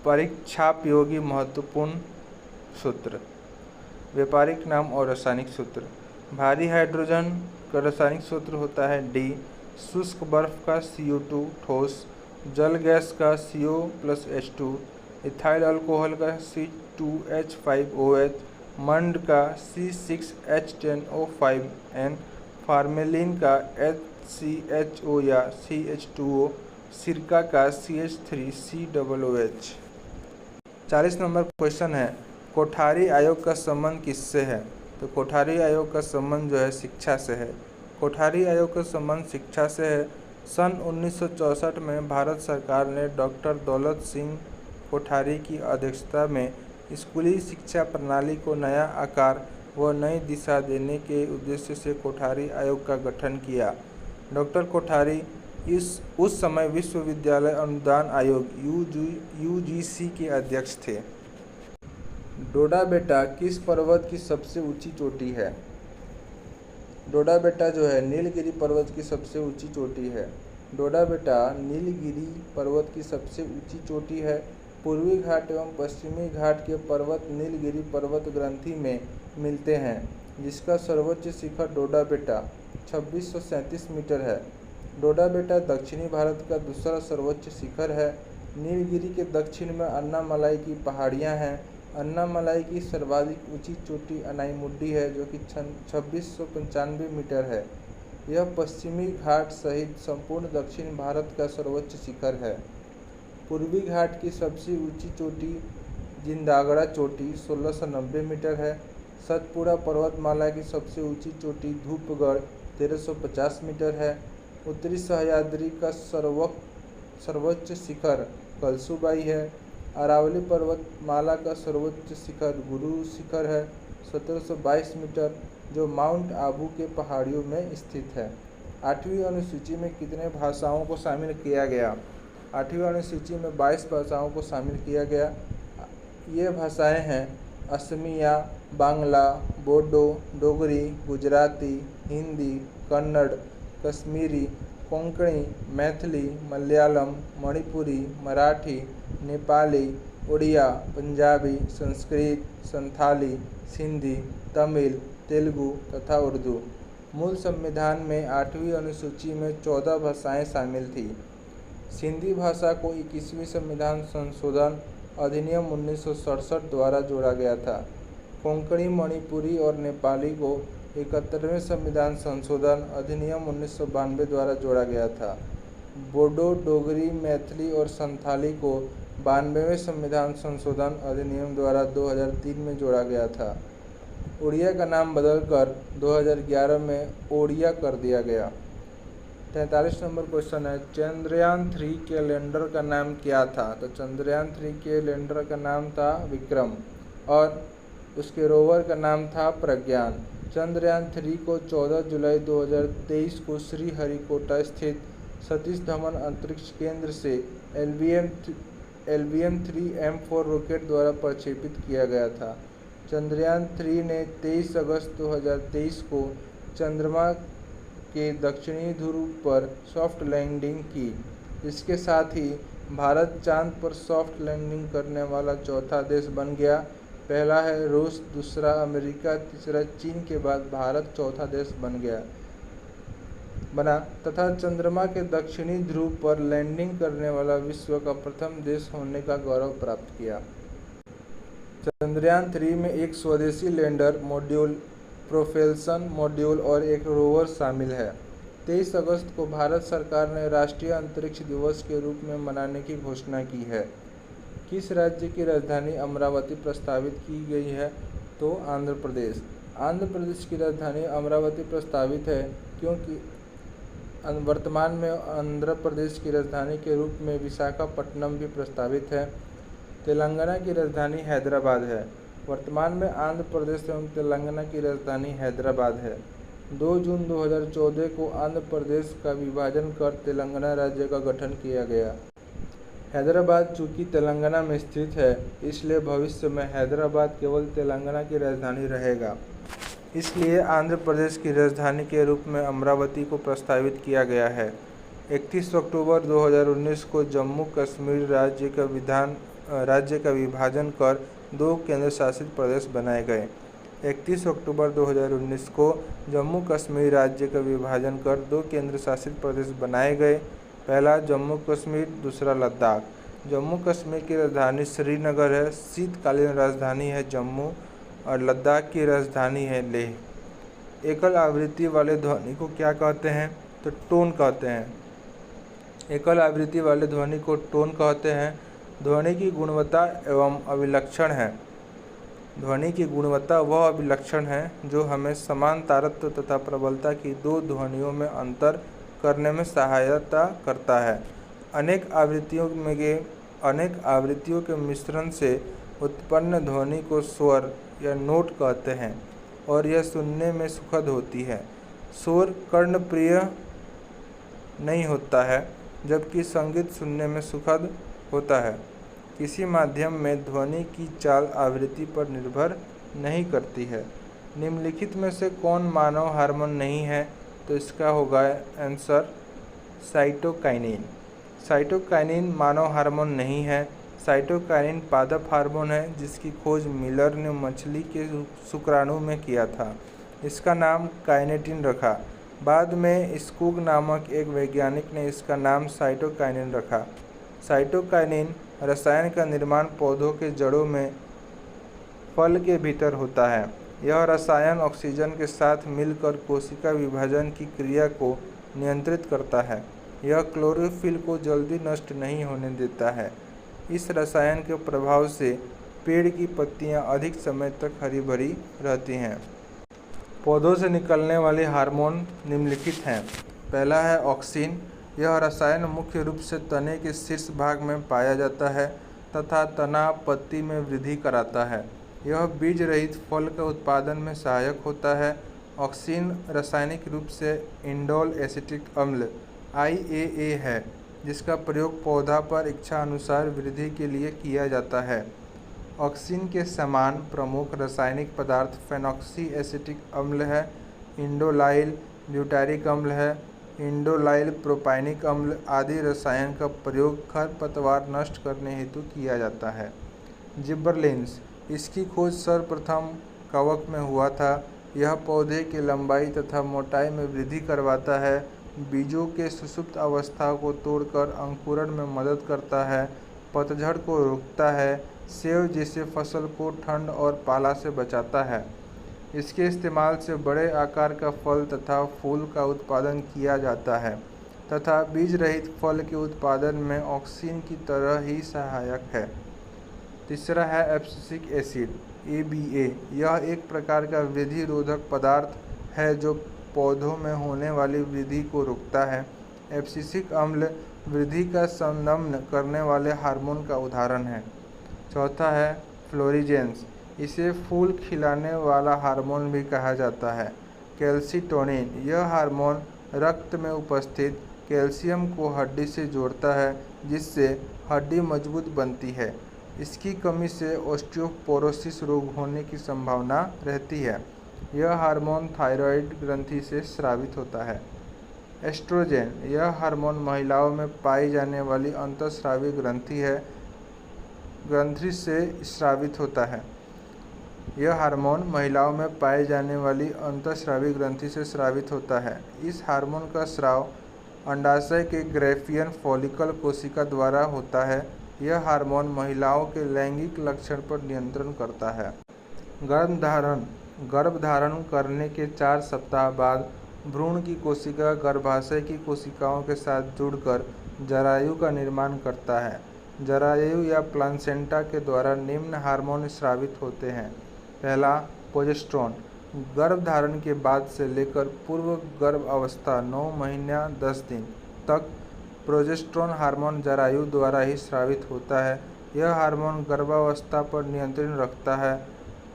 परीक्षापयोगी महत्वपूर्ण सूत्र, व्यापारिक नाम और रासायनिक सूत्र। भारी हाइड्रोजन का रासायनिक सूत्र होता है D। शुष्क बर्फ का CO2 ठोस, जल गैस का CO + H2, इथाइल अल्कोहल का C2H5OH, मंड का C6H10O5N, फार्मेलिन का HCHO या CH2O, सिरका का CH3COOH। 40 नंबर क्वेश्चन है, कोठारी आयोग का संबंध किससे है? तो कोठारी आयोग का संबंध जो है शिक्षा से है। कोठारी आयोग का संबंध शिक्षा से है। सन 1964 में भारत सरकार ने डॉक्टर दौलत सिंह कोठारी की अध्यक्षता में स्कूली शिक्षा प्रणाली को नया आकार व नई दिशा देने के उद्देश्य से कोठारी आयोग का गठन किया। डॉक्टर कोठारी उस समय विश्वविद्यालय अनुदान आयोग UGC के अध्यक्ष थे। डोडा बेटा किस पर्वत की सबसे ऊंची चोटी है? डोडा बेटा जो है नीलगिरी पर्वत की सबसे ऊंची चोटी है। डोडा बेटा नीलगिरी पर्वत की सबसे ऊंची चोटी है। पूर्वी घाट एवं पश्चिमी घाट के पर्वत नीलगिरी पर्वत ग्रंथि में मिलते हैं, जिसका सर्वोच्च शिखर डोडा बेटा 2637 मीटर है। डोडा बेटा दक्षिणी भारत का दूसरा सर्वोच्च शिखर है। नीलगिरी के दक्षिण में अन्नामलाई की पहाड़ियां हैं। अन्नामलाई की सर्वाधिक ऊंची चोटी अनाईमुड्डी है, जो कि 2695 मीटर है। यह पश्चिमी घाट सहित संपूर्ण दक्षिण भारत का सर्वोच्च शिखर है। पूर्वी घाट की सबसे ऊंची चोटी जिंदागड़ा चोटी 1690 मीटर है। सतपुड़ा पर्वतमाला की सबसे ऊंची चोटी धूपगढ़ 1350 मीटर है। उत्तरी सह्याद्री का सर्वोच्च शिखर कलसूबाई है। अरावली पर्वतमाला का सर्वोच्च शिखर गुरु शिखर है 1722 मीटर, जो माउंट आबू के पहाड़ियों में स्थित है। 8वीं अनुसूची में कितने भाषाओं को शामिल किया गया? 8वीं अनुसूची में 22 भाषाओं को शामिल किया गया। ये भाषाएं हैं असमिया, बांग्ला, बोडो, डोगरी, गुजराती, हिंदी, कन्नड़, कश्मीरी, कोंकणी, मैथिली, मलयालम, मणिपुरी, मराठी, नेपाली, उड़िया, पंजाबी, संस्कृत, संथाली, सिंधी, तमिल, तेलुगु तथा उर्दू। मूल संविधान में 8वीं अनुसूची में 14 भाषाएं शामिल थीं। सिंधी भाषा को 21वीं संविधान संशोधन अधिनियम 1967 द्वारा जोड़ा गया था। कोंकणी, मणिपुरी और नेपाली को 71वें संविधान संशोधन अधिनियम 1992 द्वारा जोड़ा गया था। बोडो, डोगरी, मैथिली और संथाली को 92वें संविधान संशोधन अधिनियम द्वारा 2003 में जोड़ा गया था। उड़िया का नाम बदलकर 2011 में ओडिया कर दिया गया। 43 नंबर क्वेश्चन है, चंद्रयान 3 के लैंडर का नाम क्या था? तो चंद्रयान 3 के लैंडर का नाम था विक्रम और उसके रोवर का नाम था प्रज्ञान। चंद्रयान 3 को 14 जुलाई 2023 को श्रीहरिकोटा स्थित सतीश धवन अंतरिक्ष केंद्र से LVM-3M4 रॉकेट द्वारा प्रक्षेपित किया गया था। चंद्रयान 3 ने 23 अगस्त 2023 को चंद्रमा के दक्षिणी ध्रुव पर सॉफ्ट लैंडिंग की। इसके साथ ही भारत चांद पर सॉफ्ट लैंडिंग करने वाला चौथा देश बन गया। पहला है रूस, दूसरा अमेरिका, तीसरा चीन के बाद भारत चौथा देश बना तथा चंद्रमा के दक्षिणी ध्रुव पर लैंडिंग करने वाला विश्व का प्रथम देश होने का गौरव प्राप्त किया। चंद्रयान 3 में एक स्वदेशी लैंडर मॉड्यूल, प्रोपल्शन मॉड्यूल और एक रोवर शामिल है। 23 अगस्त को भारत सरकार ने राष्ट्रीय अंतरिक्ष दिवस के रूप में मनाने की घोषणा की है। किस राज्य की राजधानी अमरावती प्रस्तावित की गई है? तो आंध्र प्रदेश। आंध्र प्रदेश की राजधानी अमरावती प्रस्तावित है क्योंकि वर्तमान में आंध्र प्रदेश की राजधानी के रूप में विशाखापट्टनम भी प्रस्तावित है। तेलंगाना की राजधानी हैदराबाद है। वर्तमान में आंध्र प्रदेश एवं तेलंगाना की राजधानी हैदराबाद है। 2 जून 2014 को आंध्र प्रदेश का विभाजन कर तेलंगाना राज्य का गठन किया गया। हैदराबाद चूँकि तेलंगाना में स्थित है, इसलिए भविष्य में हैदराबाद केवल तेलंगाना की राजधानी रहेगा। इसलिए आंध्र प्रदेश की राजधानी के रूप में अमरावती को प्रस्तावित किया गया है। 31 अक्टूबर 2019 को जम्मू कश्मीर राज्य का विभाजन कर 2 केंद्र शासित प्रदेश बनाए गए। 31 अक्टूबर 2019 को जम्मू कश्मीर राज्य का विभाजन कर 2 केंद्र शासित प्रदेश बनाए गए। पहला जम्मू कश्मीर, दूसरा लद्दाख। जम्मू कश्मीर की राजधानी श्रीनगर है, शीतकालीन राजधानी है जम्मू और लद्दाख की राजधानी है लेह। एकल आवृत्ति वाले ध्वनि को क्या कहते हैं? तो टोन कहते हैं। एकल आवृत्ति वाले ध्वनि को टोन कहते हैं। ध्वनि की गुणवत्ता एवं अभिलक्षण है। ध्वनि की गुणवत्ता वह अभिलक्षण है जो हमें समान तारतम्य तथा प्रबलता की 2 ध्वनियों में अंतर करने में सहायता करता है। अनेक आवृत्तियों के मिश्रण से उत्पन्न ध्वनि को स्वर या नोट कहते हैं और यह सुनने में सुखद होती है। शोर कर्णप्रिय नहीं होता है, जबकि संगीत सुनने में सुखद होता है। किसी माध्यम में ध्वनि की चाल आवृत्ति पर निर्भर नहीं करती है। निम्नलिखित में से कौन मानव हार्मोन नहीं है? तो इसका होगा आंसर साइटोकाइनिन। साइटोकाइनिन मानव हार्मोन नहीं है। साइटोकाइनिन पादप हार्मोन है जिसकी खोज मिलर ने मछली के शुक्राणु में किया था। इसका नाम काइनेटिन रखा। बाद में स्कूग नामक एक वैज्ञानिक ने इसका नाम साइटोकाइनिन रखा। साइटोकाइनिन रसायन का निर्माण पौधों के जड़ों में फल के भीतर होता है। यह रसायन ऑक्सीजन के साथ मिलकर कोशिका विभाजन की क्रिया को नियंत्रित करता है। यह क्लोरोफिल को जल्दी नष्ट नहीं होने देता है। इस रसायन के प्रभाव से पेड़ की पत्तियां अधिक समय तक हरी भरी रहती हैं। पौधों से निकलने वाले हार्मोन निम्नलिखित हैं। पहला है ऑक्सिन। यह रसायन मुख्य रूप से तने के शीर्ष भाग में पाया जाता है तथा तना पत्ती में वृद्धि कराता है। यह बीज रहित फल के उत्पादन में सहायक होता है। ऑक्सिन रासायनिक रूप से इंडोल एसिटिक अम्ल IAA है, जिसका प्रयोग पौधा पर इच्छा अनुसार वृद्धि के लिए किया जाता है। ऑक्सिन के समान प्रमुख रासायनिक पदार्थ फेनॉक्सी एसिटिक अम्ल है, इंडोलाइल ब्यूटारिक अम्ल है, इंडोलाइल प्रोपाइनिक अम्ल आदि रसायन का प्रयोग खरपतवार नष्ट करने हेतु किया जाता है। जिबरलिन्स, इसकी खोज सर्वप्रथम कवक में हुआ था। यह पौधे की लंबाई तथा मोटाई में वृद्धि करवाता है, बीजों के सुषुप्त अवस्था को तोड़कर अंकुरण में मदद करता है, पतझड़ को रोकता है, सेब जैसे फसल को ठंड और पाला से बचाता है। इसके इस्तेमाल से बड़े आकार का फल तथा फूल का उत्पादन किया जाता है तथा बीज रहित फल के उत्पादन में ऑक्सिन की तरह ही सहायक है। तीसरा है एब्सिसिक एसिड ABA। यह एक प्रकार का वृद्धि रोधक पदार्थ है जो पौधों में होने वाली वृद्धि को रोकता है। एब्सिसिक अम्ल वृद्धि का संदमन करने वाले हार्मोन का उदाहरण है। चौथा है फ्लोरिजेंस। इसे फूल खिलाने वाला हार्मोन भी कहा जाता है। कैल्सीटोनिन, यह हार्मोन रक्त में उपस्थित कैल्शियम को हड्डी से जोड़ता है, जिससे हड्डी मजबूत बनती है। इसकी कमी से ऑस्टियोपोरोसिस रोग होने की संभावना रहती है। यह हार्मोन थायराइड ग्रंथि से स्रावित होता है। एस्ट्रोजेन, यह हार्मोन महिलाओं में पाई जाने वाली अंतःस्रावी ग्रंथि से स्रावित होता है। यह हार्मोन महिलाओं में पाई जाने वाली अंतःस्रावी ग्रंथि से स्रावित होता है। इस हार्मोन का स्राव अंडाशय के ग्रैफियन फॉलिकल कोशिका द्वारा होता है। यह हार्मोन महिलाओं के लैंगिक लक्षण पर नियंत्रण करता है। गर्भधारण करने के 4 सप्ताह बाद भ्रूण की कोशिका गर्भाशय की कोशिकाओं के साथ जुड़कर जरायु का निर्माण करता है। जरायु या प्लासेंटा के द्वारा निम्न हार्मोन स्रावित होते हैं। पहला, प्रोजेस्टेरोन। गर्भधारण के बाद से लेकर पूर्व गर्भ अवस्था 9 महीना 10 दिन तक प्रोजेस्टेरोन हार्मोन जरायु द्वारा ही स्रावित होता है। यह हार्मोन गर्भावस्था पर नियंत्रण रखता है।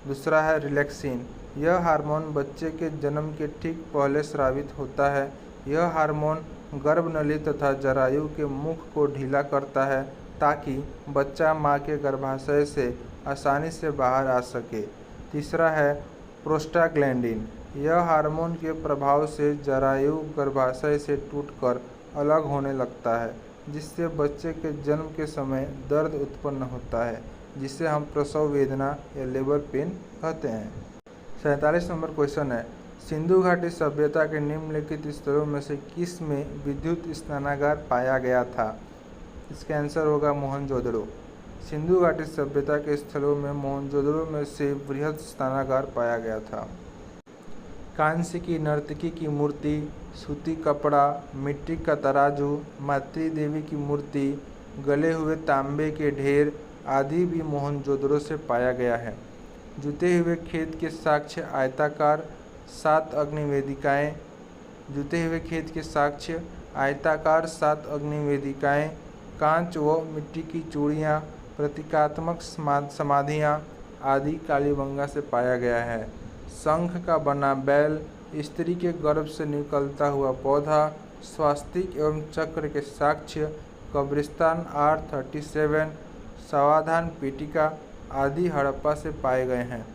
दूसरा है रिलैक्सिन। यह हार्मोन बच्चे के जन्म के ठीक पहले स्रावित होता है। यह हार्मोन गर्भनली तथा जरायु के मुख को ढीला करता है ताकि बच्चा मां के गर्भाशय से आसानी से बाहर आ सके। तीसरा है प्रोस्टाग्लैंडिन। यह हार्मोन के प्रभाव से जरायु गर्भाशय से टूटकर अलग होने लगता है, जिससे बच्चे के जन्म के समय दर्द उत्पन्न होता है, जिसे हम प्रसव वेदना या लेबर पेन कहते हैं। 47 नंबर क्वेश्चन है, सिंधु घाटी सभ्यता के निम्नलिखित स्थलों में से किस में विद्युत स्नानागार पाया गया था? इसका आंसर होगा मोहनजोदड़ो। सिंधु घाटी सभ्यता के स्थलों में मोहनजोदड़ो में से बृहद स्नानागार पाया गया था। कांस्य की नर्तकी की मूर्ति, सूती कपड़ा, मिट्टी का तराजू, मातृ देवी की मूर्ति, गले हुए तांबे के ढेर आदि भी मोहनजोदड़ो से पाया गया है। जुते हुए खेत के साक्ष्य आयताकार 7 अग्निवेदिकाएँ जुते हुए खेत के साक्ष्य आयताकार 7 अग्निवेदिकाएँ, कांच व मिट्टी की चूड़ियाँ, प्रतीकात्मक समाधियाँ आदि कालीबंगा से पाया गया है। शंख का बना बैल, स्त्री के गर्भ से निकलता हुआ पौधा, स्वास्तिक एवं चक्र के साक्ष्य कब्रिस्तान R37, समाधान पेटिका आदि हड़प्पा से पाए गए हैं।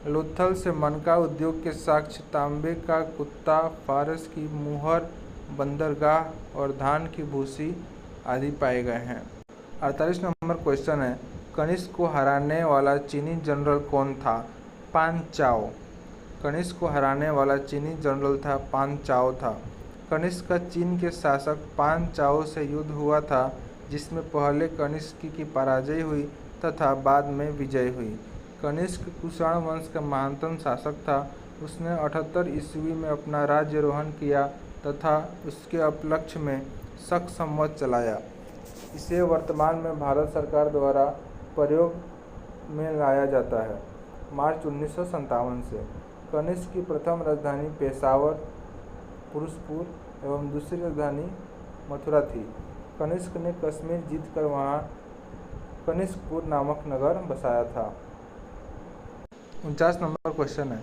लोथल से मनका उद्योग के साक्ष्य तांबे का कुत्ता, फारस की मुहर, बंदरगाह और धान की भूसी आदि पाए गए हैं। 48 नंबर क्वेश्चन है, कनिष्क को हराने वाला चीनी जनरल कौन था? पान चाओ। कनिष्क को हराने वाला चीनी जनरल था पान चाओ था। कनिष्क का चीन के शासक पान चाओ से युद्ध हुआ था, जिसमें पहले कनिष्क की पराजय हुई तथा बाद में विजय हुई। कनिष्क कुषाण वंश का महानतम शासक था। उसने 78 ईस्वी में अपना राज्यारोहण किया तथा उसके उपलक्ष्य में शक संवत चलाया। इसे वर्तमान में भारत सरकार द्वारा प्रयोग में लाया जाता है। मार्च 1957 से कनिष्क की प्रथम राजधानी पेशावर, पुरुषपुर एवं दूसरी राजधानी मथुरा थी। कनिष्क ने कश्मीर जीतकर वहां कनिष्कपुर नामक नगर बसाया था। 49 नंबर क्वेश्चन है,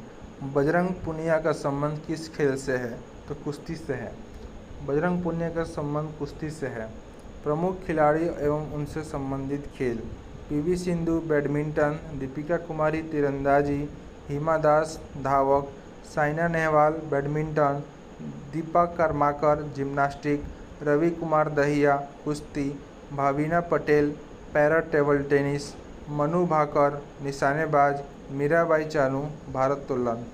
बजरंग पुनिया का संबंध किस खेल से है? तो कुश्ती से है। बजरंग पुनिया का संबंध कुश्ती से है। प्रमुख खिलाड़ी एवं उनसे संबंधित खेल: पीवी सिंधु बैडमिंटन, दीपिका कुमारी तीरंदाजी, हिमा दास धावक, साइना नेहवाल बैडमिंटन, दीपक कर्माकर जिम्नास्टिक, रवि कुमार दहिया कुश्ती, Bhavina Patel para table tennis, Manu Bhaker निशानेबाज, मीराबाई चानू भारोत्तोलन।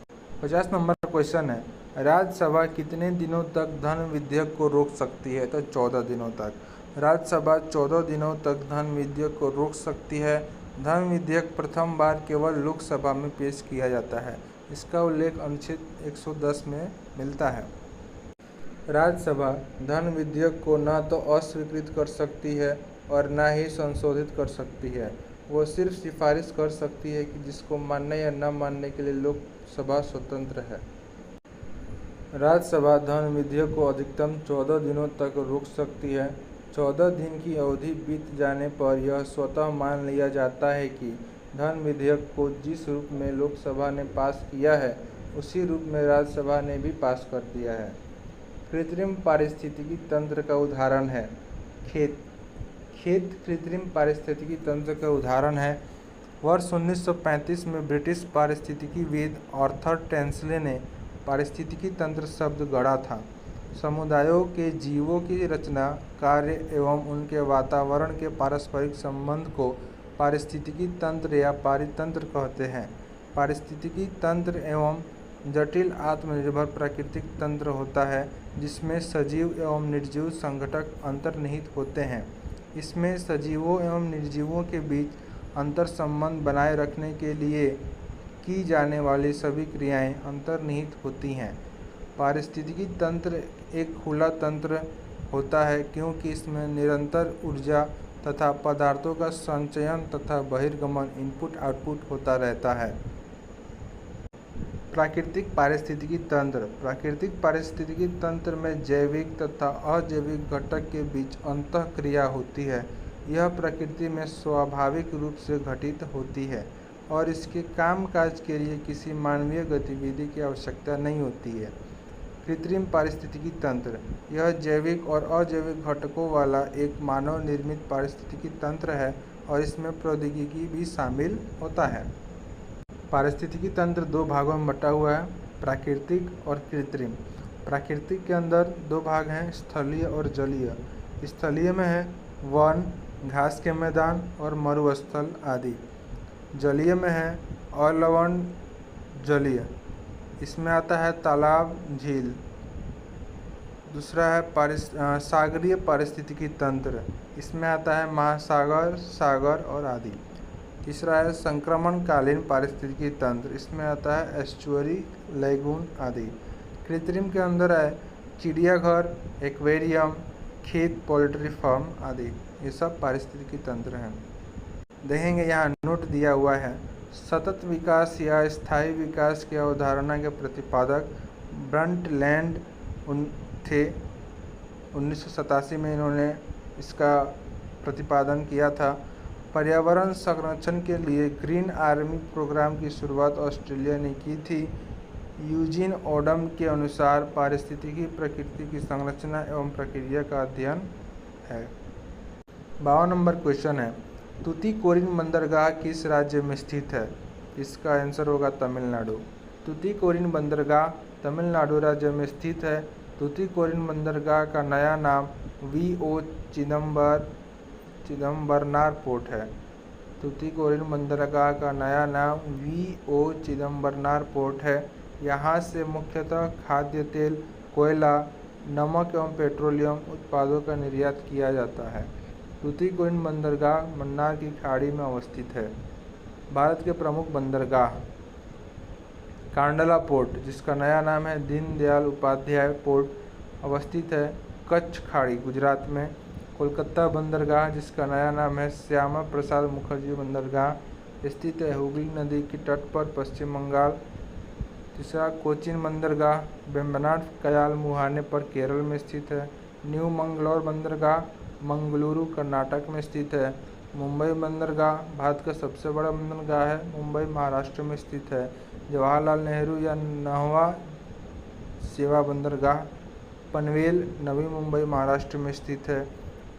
50 नंबर क्वेश्चन है, राज्यसभा कितने दिनों तक धन विधेयक को रोक सकती है? तो 14 दिनों तक। राज्यसभा 14 दिनों तक धन विधेयक को रोक सकती है। धन विधेयक प्रथम बार केवल लोकसभा में पेश किया जाता है। इसका उल्लेख अनुच्छेद 110 में मिलता है। राज्यसभा धन विधेयक को न तो अस्वीकृत कर सकती है और न ही संशोधित कर सकती है। वह सिर्फ सिफारिश कर सकती है कि जिसको मानने या न मानने के लिए लोकसभा स्वतंत्र है। राज्यसभा धन विधेयक को अधिकतम 14 दिनों तक रोक सकती है। 14 दिन की अवधि बीत जाने पर यह स्वतः मान लिया जाता है कि धन विधेयक को जिस रूप में लोकसभा ने पास किया है उसी रूप में राज्यसभा ने भी पास कर दिया है। कृत्रिम पारिस्थितिकी तंत्र का उदाहरण है खेत। खेत कृत्रिम पारिस्थितिकी तंत्र का उदाहरण है। वर्ष 1935 में ब्रिटिश पारिस्थितिकीविद आर्थर टेंसले ने पारिस्थितिकी तंत्र शब्द गढ़ा था। समुदायों के जीवों की रचना, कार्य एवं उनके वातावरण के पारस्परिक संबंध को पारिस्थितिकी तंत्र या पारितंत्र कहते हैं। पारिस्थितिकी तंत्र एवं जटिल आत्मनिर्भर प्राकृतिक तंत्र होता है जिसमें सजीव एवं निर्जीव संघटक अंतर्निहित होते हैं। इसमें सजीवों एवं निर्जीवों के बीच अंतर संबंध बनाए रखने के लिए की जाने वाली सभी क्रियाएं अंतर्निहित होती हैं। पारिस्थितिकी तंत्र एक खुला तंत्र होता है क्योंकि इसमें निरंतर ऊर्जा तथा पदार्थों का संचयन तथा बहिर्गमन इनपुट आउटपुट होता रहता है। प्राकृतिक पारिस्थितिकी तंत्र। प्राकृतिक पारिस्थितिकी तंत्र में जैविक तथा अजैविक घटक के बीच अंतःक्रिया होती है। यह प्रकृति में स्वाभाविक रूप से घटित होती है और इसके कामकाज के लिए किसी मानवीय गतिविधि की आवश्यकता नहीं होती है। कृत्रिम पारिस्थितिकी तंत्र। यह जैविक और अजैविक घटकों वाला एक मानव निर्मित पारिस्थितिकी तंत्र है और इसमें प्रौद्योगिकी भी शामिल होता है। पारिस्थितिकी तंत्र दो भागों में बटा हुआ है, प्राकृतिक और कृत्रिम। प्राकृतिक के अंदर दो भाग हैं, स्थलीय और जलीय। स्थलीय में है वन, घास के मैदान और मरुस्थल आदि। जलीय में है अलवण जलीय, इसमें आता है तालाब, झील। दूसरा है सागरीय पारिस्थितिकी तंत्र, इसमें आता है महासागर, सागर और आदि। तीसरा है संक्रमणकालीन पारिस्थितिकी तंत्र, इसमें आता है एस्चुअरी, लैगून आदि। कृत्रिम के अंदर है चिड़ियाघर, एक्वेरियम, खेत, पोल्ट्री फार्म आदि। ये सब पारिस्थितिकी तंत्र हैं। देखेंगे यहाँ नोट दिया हुआ है, सतत विकास या स्थायी विकास की अवधारणा के प्रतिपादक ब्रंटलैंड थे। 1987 में इन्होंने इसका प्रतिपादन किया था। पर्यावरण संरक्षण के लिए ग्रीन आर्मी प्रोग्राम की शुरुआत ऑस्ट्रेलिया ने की थी। यूजीन ओडम के अनुसार पारिस्थितिकी प्रकृति की संरचना एवं प्रक्रिया का अध्ययन है। 52 नंबर क्वेश्चन है, तूतीकोरिन बंदरगाह किस राज्य में स्थित है? इसका आंसर होगा तमिलनाडु। तूतीकोरिन बंदरगाह तमिलनाडु राज्य में स्थित है। तूतीकोरिन बंदरगाह का नया नाम वी.ओ. चिदम्बरनार पोर्ट है। तूतीकोरिन बंदरगाह का नया नाम वी.ओ. चिदम्बरनार पोर्ट है। यहाँ से मुख्यतः खाद्य तेल, कोयला, नमक एवं पेट्रोलियम उत्पादों का निर्यात किया जाता है। तूतीकोरिन बंदरगाह मन्नार की खाड़ी में अवस्थित है। भारत के प्रमुख बंदरगाह, कांडला पोर्ट जिसका नया नाम है दीनदयाल उपाध्याय पोर्ट, अवस्थित है कच्छ खाड़ी, गुजरात में। कोलकाता बंदरगाह जिसका नया नाम है श्यामा प्रसाद मुखर्जी बंदरगाह, स्थित है हुगली नदी के तट पर, पश्चिम बंगाल। तीसरा कोचीन बंदरगाह वेम्बनाड कयाल मुहाने पर, केरल में स्थित है। न्यू मंगलौर बंदरगाह मंगलुरु, कर्नाटक में स्थित है। मुंबई बंदरगाह भारत का सबसे बड़ा बंदरगाह है, मुंबई महाराष्ट्र में स्थित है। जवाहरलाल नेहरू या नहवा सेवा बंदरगाह पनवेल, नवी मुंबई महाराष्ट्र में स्थित है।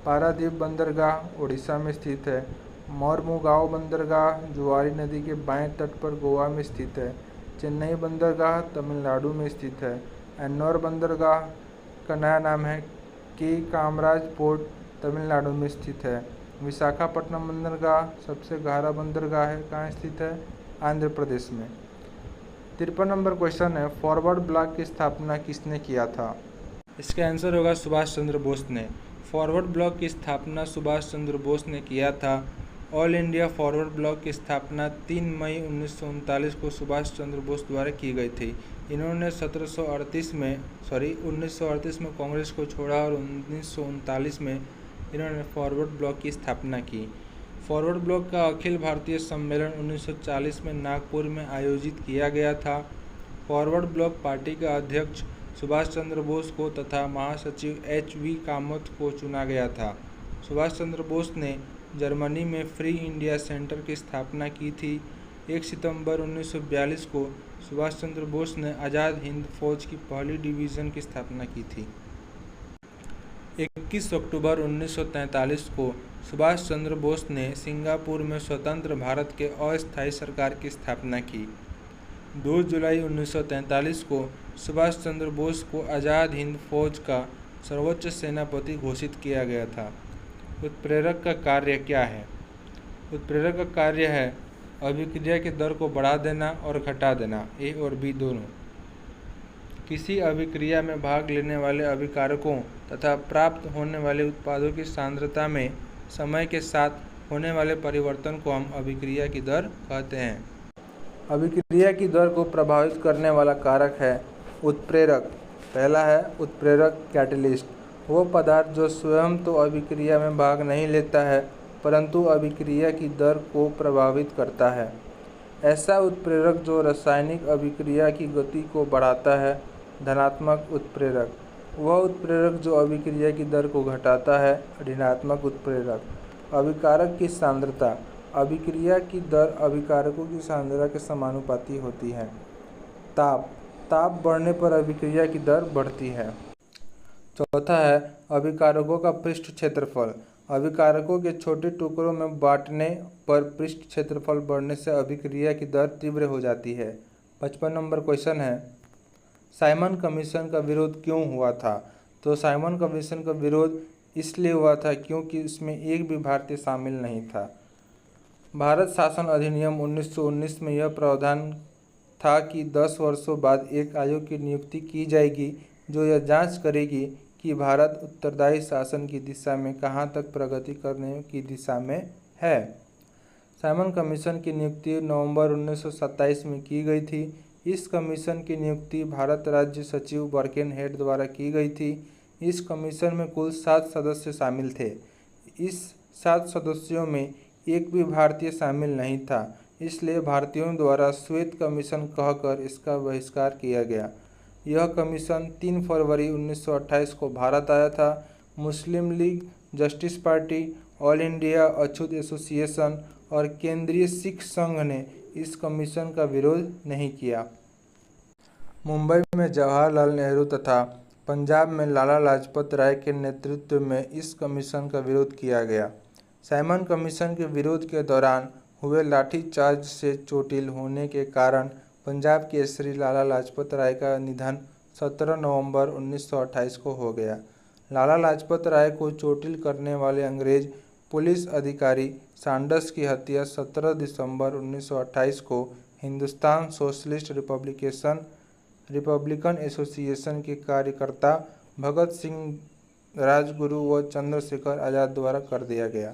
पारादीप बंदरगाह उड़ीसा में स्थित है। मोरमुगांव बंदरगाह जुआरी नदी के बाएं तट पर गोवा में स्थित है। चेन्नई बंदरगाह तमिलनाडु में स्थित है। एन्नौर बंदरगाह का नया नाम है के कामराज पोर्ट, तमिलनाडु में स्थित है। विशाखापट्टनम बंदरगाह सबसे गहरा बंदरगाह है, कहाँ स्थित है? आंध्र प्रदेश में। 53 नंबर क्वेश्चन है, फॉरवर्ड ब्लॉक की स्थापना किसने किया था? इसका आंसर होगा सुभाष चंद्र बोस ने। फॉरवर्ड ब्लॉक की स्थापना सुभाष चंद्र बोस ने किया था। ऑल इंडिया फॉरवर्ड ब्लॉक की स्थापना 3 मई 1939 को सुभाष चंद्र बोस द्वारा की गई थी। इन्होंने 1938 में कांग्रेस को छोड़ा और 1939 में इन्होंने फॉरवर्ड ब्लॉक की स्थापना की। फॉरवर्ड ब्लॉक का अखिल भारतीय सम्मेलन 1940 में नागपुर में आयोजित किया गया था। फॉरवर्ड ब्लॉक पार्टी का अध्यक्ष सुभाष चंद्र बोस को तथा महासचिव एच.वी. कामत को चुना गया था। सुभाष चंद्र बोस ने जर्मनी में फ्री इंडिया सेंटर की स्थापना की थी। 1 सितंबर 1942 को सुभाष चंद्र बोस ने आज़ाद हिंद फौज की पहली डिवीज़न की स्थापना की थी। 21 अक्टूबर 1943 को सुभाष चंद्र बोस ने सिंगापुर में स्वतंत्र भारत के अस्थायी सरकार की स्थापना की। 2 जुलाई 1943 को सुभाष चंद्र बोस को आज़ाद हिंद फौज का सर्वोच्च सेनापति घोषित किया गया था। उत्प्रेरक का कार्य क्या है? उत्प्रेरक का कार्य है अभिक्रिया की दर को बढ़ा देना और घटा देना, ए और बी दोनों। किसी अभिक्रिया में भाग लेने वाले अभिकारकों तथा प्राप्त होने वाले उत्पादों की सांद्रता में समय के साथ होने वाले परिवर्तन को हम अभिक्रिया की दर कहते हैं। अभिक्रिया की दर को प्रभावित करने वाला कारक है उत्प्रेरक। पहला है उत्प्रेरक कैटलिस्ट, वो पदार्थ जो स्वयं तो अभिक्रिया में भाग नहीं लेता है परंतु अभिक्रिया की दर को प्रभावित करता है। ऐसा उत्प्रेरक जो रासायनिक अभिक्रिया की गति को बढ़ाता है। धनात्मक उत्प्रेरक, वह उत्प्रेरक जो अभिक्रिया की दर को घटाता है। ऋणात्मक उत्प्रेरक। अभिकारक की सांद्रता, अभिक्रिया की दर अभिकारकों की सांद्रता के समानुपाती होती है। ताप बढ़ने पर अभिक्रिया की दर बढ़ती है। चौथा है अभिकारकों का पृष्ठ क्षेत्रफल। अभिकारकों के छोटे टुकड़ों में बांटने पर पृष्ठ क्षेत्रफल बढ़ने से अभिक्रिया की दर तीव्र हो जाती है। 55 नंबर क्वेश्चन है, साइमन कमीशन का विरोध क्यों हुआ था? तो साइमन कमीशन का विरोध इसलिए हुआ था क्योंकि इसमें एक भी भारतीय शामिल नहीं था। भारत शासन अधिनियम 1919 में यह प्रावधान था कि 10 वर्षों बाद एक आयोग की नियुक्ति की जाएगी जो यह जांच करेगी कि भारत उत्तरदायी शासन की दिशा में कहां तक प्रगति करने की दिशा में है। साइमन कमीशन की नियुक्ति नवंबर 1927 में की गई थी। इस कमीशन की नियुक्ति भारत राज्य सचिव बर्केनहेड द्वारा की गई थी। इस कमीशन में कुल 7 सदस्य शामिल थे। इस 7 सदस्यों में एक भी भारतीय शामिल नहीं था, इसलिए भारतीयों द्वारा श्वेत कमीशन कहकर इसका बहिष्कार किया गया। यह कमीशन 3 फरवरी 1928 को भारत आया था। Muslim League, justice party, all India अछूत एसोसिएशन और केंद्रीय सिख संघ ने इस कमीशन का विरोध नहीं किया। मुंबई में जवाहरलाल नेहरू तथा पंजाब में लाला लाजपत राय के नेतृत्व में इस कमीशन का विरोध किया गया। साइमन कमीशन के विरोध के दौरान हुए लाठीचार्ज से चोटिल होने के कारण पंजाब केसरी लाला लाजपत राय का निधन 17 नवंबर 1928 को हो गया। लाला लाजपत राय को चोटिल करने वाले अंग्रेज पुलिस अधिकारी सैंडर्स की हत्या 17 दिसंबर 1928 को हिंदुस्तान सोशलिस्ट रिपब्लिकन एसोसिएशन के कार्यकर्ता भगत सिंह, राजगुरु व चंद्रशेखर आज़ाद द्वारा कर दिया गया।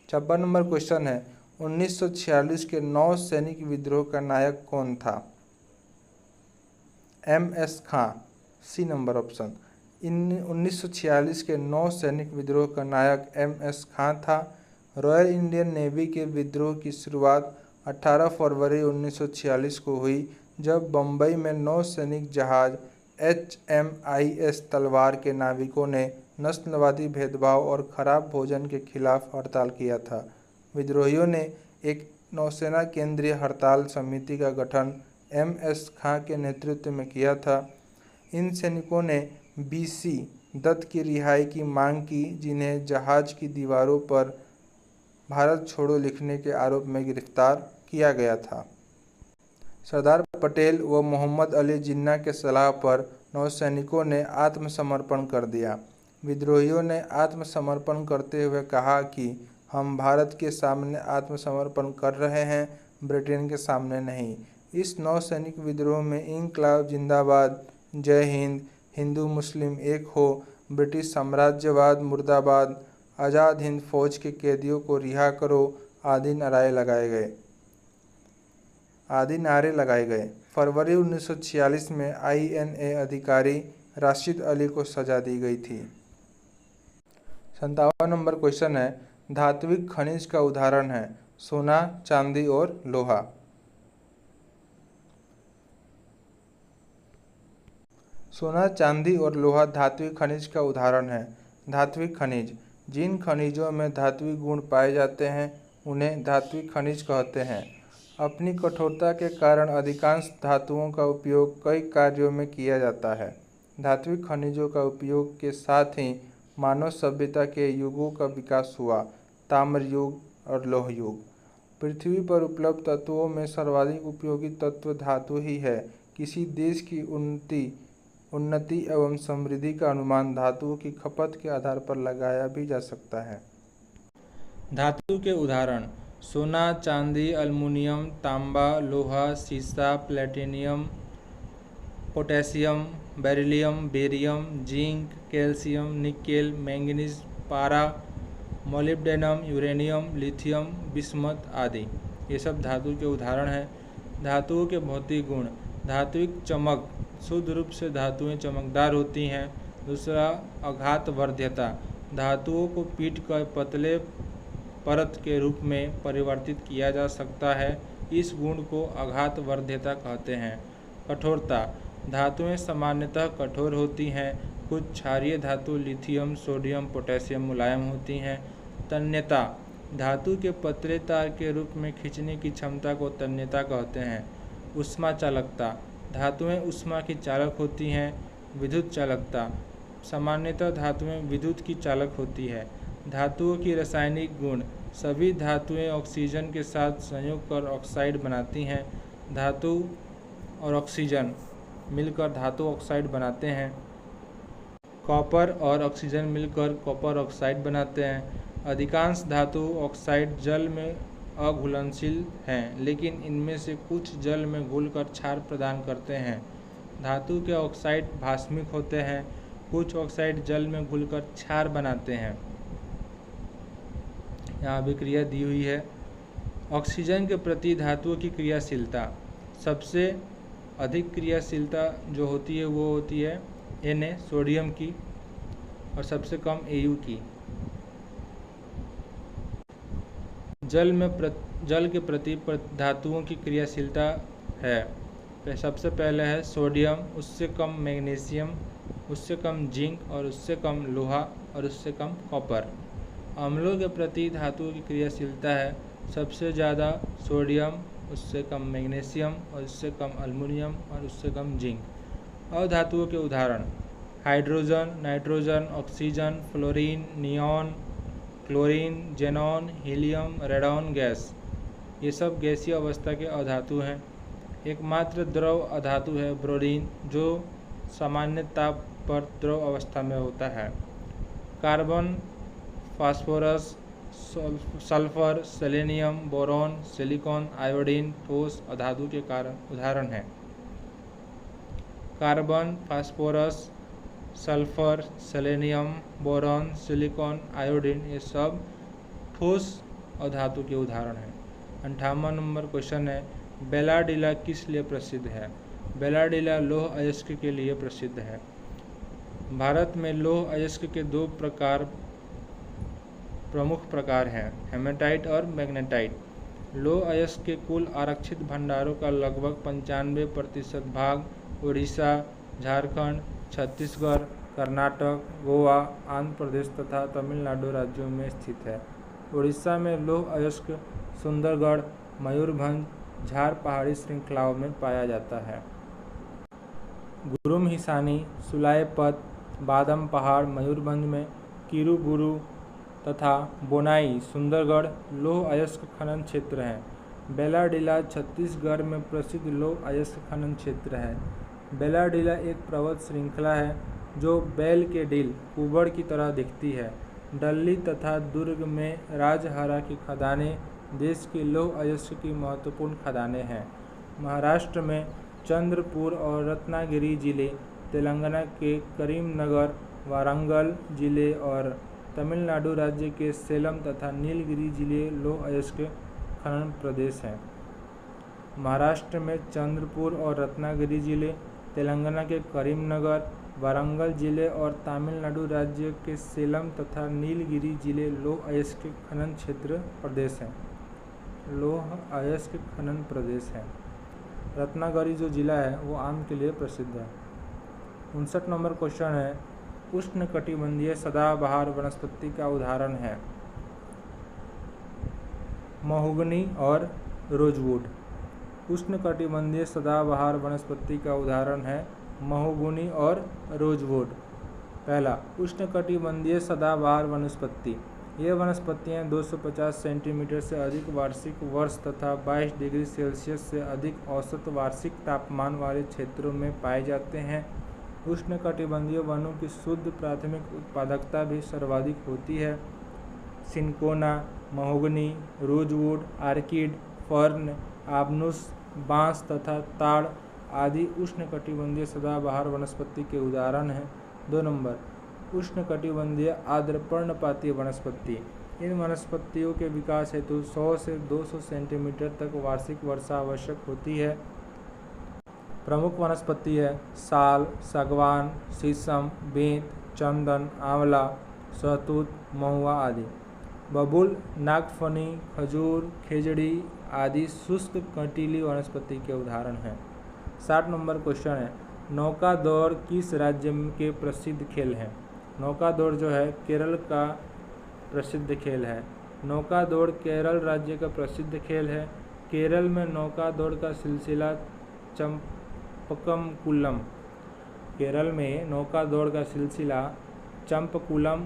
56 नंबर क्वेश्चन है, 1946 के नौ सैनिक विद्रोह का नायक कौन था? MS खां, सी नंबर ऑप्शन। 1946 के नौ सैनिक विद्रोह का नायक MS खां था। रॉयल इंडियन नेवी के विद्रोह की शुरुआत 18 फरवरी 1946 को हुई, जब बम्बई में नौ सैनिक जहाज HMIS तलवार के नाविकों ने नस्लवादी भेदभाव और खराब भोजन के खिलाफ हड़ताल किया था। विद्रोहियों ने एक नौसेना केंद्रीय हड़ताल समिति का गठन MS खां के नेतृत्व में किया था। इन सैनिकों ने BC दत्त की रिहाई की मांग की, जिन्हें जहाज की दीवारों पर भारत छोड़ो लिखने के आरोप में गिरफ्तार किया गया था। सरदार पटेल व मोहम्मद अली जिन्ना के सलाह पर नौसैनिकों ने आत्मसमर्पण कर दिया। विद्रोहियों ने आत्मसमर्पण करते हुए कहा कि हम भारत के सामने आत्मसमर्पण कर रहे हैं, ब्रिटेन के सामने नहीं। इस नौसैनिक विद्रोह में इंकलाब जिंदाबाद, जय हिंद, हिंदू मुस्लिम एक हो, ब्रिटिश साम्राज्यवाद मुर्दाबाद, आज़ाद हिंद फौज के कैदियों को रिहा करो आदि नारे लगाए गए। फरवरी 1946 में INA अधिकारी राशिद अली को सजा दी गई थी। 57 नंबर क्वेश्चन है, धात्विक खनिज का उदाहरण है सोना, चांदी और लोहा। सोना, चांदी और लोहा धात्विक खनिज का उदाहरण है। धात्विक खनिज, जिन खनिजों में धात्विक गुण पाए जाते हैं उन्हें धात्विक खनिज कहते हैं। अपनी कठोरता के कारण अधिकांश धातुओं का उपयोग कई कार्यों में किया जाता है। धात्विक खनिजों का उपयोग के साथ ही मानव सभ्यता के युगों का विकास हुआ, ताम्र युग और लौह युग। पृथ्वी पर उपलब्ध तत्वों में सर्वाधिक उपयोगी तत्व धातु ही है। किसी देश की उन्नति एवं समृद्धि का अनुमान धातुओं की खपत के आधार पर लगाया भी जा सकता है। धातु के उदाहरण, सोना, चांदी, अल्युमिनियम, तांबा, लोहा, सीसा, platinum, potassium, beryllium, barium, zinc, calcium, nickel, manganese, पारा, मोलिब्डेनम, यूरेनियम, लिथियम, बिस्मथ आदि ये सब धातु के उदाहरण हैं। धातुओं के भौतिक गुण। धात्विक चमक। शुद्ध रूप से धातुएं चमकदार होती हैं। दूसरा, आघातवर्ध्यता। धातुओं को पीट कर पतले परत के रूप में परिवर्तित किया जा सकता है। इस गुण को आघातवर्ध्यता कहते हैं। कठोरता। धातुएं सामान्यतः कठोर होती हैं। कुछ क्षारीय धातु लिथियम, सोडियम, पोटेशियम मुलायम होती हैं। तन्यता। धातु के पतले तार के रूप में खींचने की क्षमता को तन्यता कहते हैं। ऊष्मा चालकता। धातुएं ऊष्मा की चालक होती हैं। विद्युत चालकता। सामान्यतः धातुएं विद्युत की चालक होती है। धातुओं की रासायनिक गुण। सभी धातुएं ऑक्सीजन के साथ संयोग कर ऑक्साइड बनाती हैं। धातु और ऑक्सीजन मिलकर धातु ऑक्साइड बनाते हैं। कॉपर और ऑक्सीजन मिलकर कॉपर ऑक्साइड बनाते हैं। अधिकांश धातु ऑक्साइड जल में अघुलनशील हैं, लेकिन इनमें से कुछ जल में घुलकर क्षार प्रदान करते हैं। धातु के ऑक्साइड भास्मिक होते हैं। कुछ ऑक्साइड जल में घुलकर क्षार बनाते हैं। यहाँ भी क्रिया दी हुई है। ऑक्सीजन के प्रति धातुओं की क्रियाशीलता। सबसे अधिक क्रियाशीलता जो होती है वो होती है Na सोडियम की और सबसे कम Au की। जल के प्रति धातुओं की क्रियाशीलता है। सबसे पहले है सोडियम, उससे कम मैग्नीशियम, उससे कम जिंक और उससे कम लोहा और उससे कम कॉपर। अम्लों के प्रति धातुओं की क्रियाशीलता है सबसे ज़्यादा सोडियम, उससे कम मैग्नीशियम और उससे कम अल्युमिनियम और उससे कम जिंक। और धातुओं के उदाहरण hydrogen, nitrogen, oxygen, fluorine, neon, chlorine, xenon, helium, radon gas. ये सब गैसीय अवस्था के अधातु हैं। एकमात्र द्रव अधातु है ब्रोमीन, जो सामान्य ताप पर द्रव अवस्था में होता है। Carbon, phosphorus, sulphur, selenium, boron, silicon, iodine ठोस अधातु के उदाहरण हैं। Carbon, phosphorus, sulphur, selenium, boron, silicon, iodine ये सब ठोस अधातु के उदाहरण हैं। 58 नंबर क्वेश्चन है, बेलाडीला किस लिए प्रसिद्ध है? बेलाडीला लौह अयस्क के लिए प्रसिद्ध है। भारत में लौह अयस्क के दो प्रमुख प्रकार हैं, हेमेटाइट और मैग्नेटाइट। लौह अयस्क के कुल आरक्षित भंडारों का लगभग 95% भाग उड़ीसा, झारखंड, छत्तीसगढ़, कर्नाटक, गोवा, आंध्र प्रदेश तथा तमिलनाडु राज्यों में स्थित है। उड़ीसा में लौह अयस्क सुंदरगढ़, मयूरभंज, झार पहाड़ी श्रृंखलाओं में पाया जाता है। गुरुम हिसानी, सुलायपत, बादम पहाड़ मयूरभंज में, किरूबुरु तथा बोनाई सुंदरगढ़ लौह अयस्क खनन क्षेत्र हैं। बेलाडीला छत्तीसगढ़ में प्रसिद्ध लौह अयस्क खनन क्षेत्र है। बेलाडीला एक पर्वत श्रृंखला है जो बैल के डील कुबड़ की तरह दिखती है। डल्ली तथा दुर्ग में राजहरा की खदानें देश की लौह अयस्क की महत्वपूर्ण खदानें हैं। महाराष्ट्र में चंद्रपुर और रत्नागिरी जिले, तेलंगाना के करीमनगर, वारंगल जिले और तमिलनाडु राज्य के सेलम तथा नीलगिरी जिले लौह अयस्क खनन प्रदेश हैं। महाराष्ट्र में चंद्रपुर और रत्नागिरी जिले, तेलंगाना के करीमनगर, वारंगल जिले और तमिलनाडु राज्य के सेलम तथा नीलगिरी जिले लौह अयस्क खनन क्षेत्र प्रदेश हैं। लौह अयस्क खनन प्रदेश है। रत्नागिरी जो जिला है वो आम के लिए प्रसिद्ध है। 59 नंबर क्वेश्चन है, उष्णकटिबंधीय सदाबहार वनस्पति का उदाहरण है। महोगनी और रोजवुड। उष्णकटिबंधीय सदाबहार वनस्पति का उदाहरण है महोगनी और रोजवुड। पहला, उष्णकटिबंधीय सदाबहार वनस्पति। ये वनस्पतियाँ 250 सेंटीमीटर से अधिक वार्षिक वर्ष तथा 22 डिग्री सेल्सियस से अधिक औसत वार्षिक तापमान वाले क्षेत्रों में पाए जाते हैं। उष्णकटिबंधीय वनों की शुद्ध प्राथमिक उत्पादकता भी सर्वाधिक होती है। Cinchona, mahogany, rosewood, orchid, fern, आबनुस, बांस तथा ताड़ आदि उष्णकटिबंधीय सदाबहार वनस्पति के उदाहरण हैं। 2 नंबर, उष्णकटिबंधीय आर्द्र पर्णपाती वनस्पति। इन वनस्पतियों के विकास हेतु 100 से 200 सेंटीमीटर तक वार्षिक वर्षा आवश्यक होती है। प्रमुख वनस्पति है साल, सागवान, शीशम, बेंत, चंदन, आंवला, शहतूत, महुआ आदि। बबूल, नागफनी, खजूर, खेजड़ी आदि शुष्क कंटीली वनस्पति के उदाहरण हैं। 60 नंबर क्वेश्चन है, नौका दौड़ किस राज्य के प्रसिद्ध खेल हैं? नौका दौड़ जो है केरल का प्रसिद्ध खेल है। नौका दौड़ केरल राज्य का प्रसिद्ध खेल है। केरल में नौका दौड़ का सिलसिला चंपकमकुलम केरल में नौका दौड़ का सिलसिला चंपकुलम,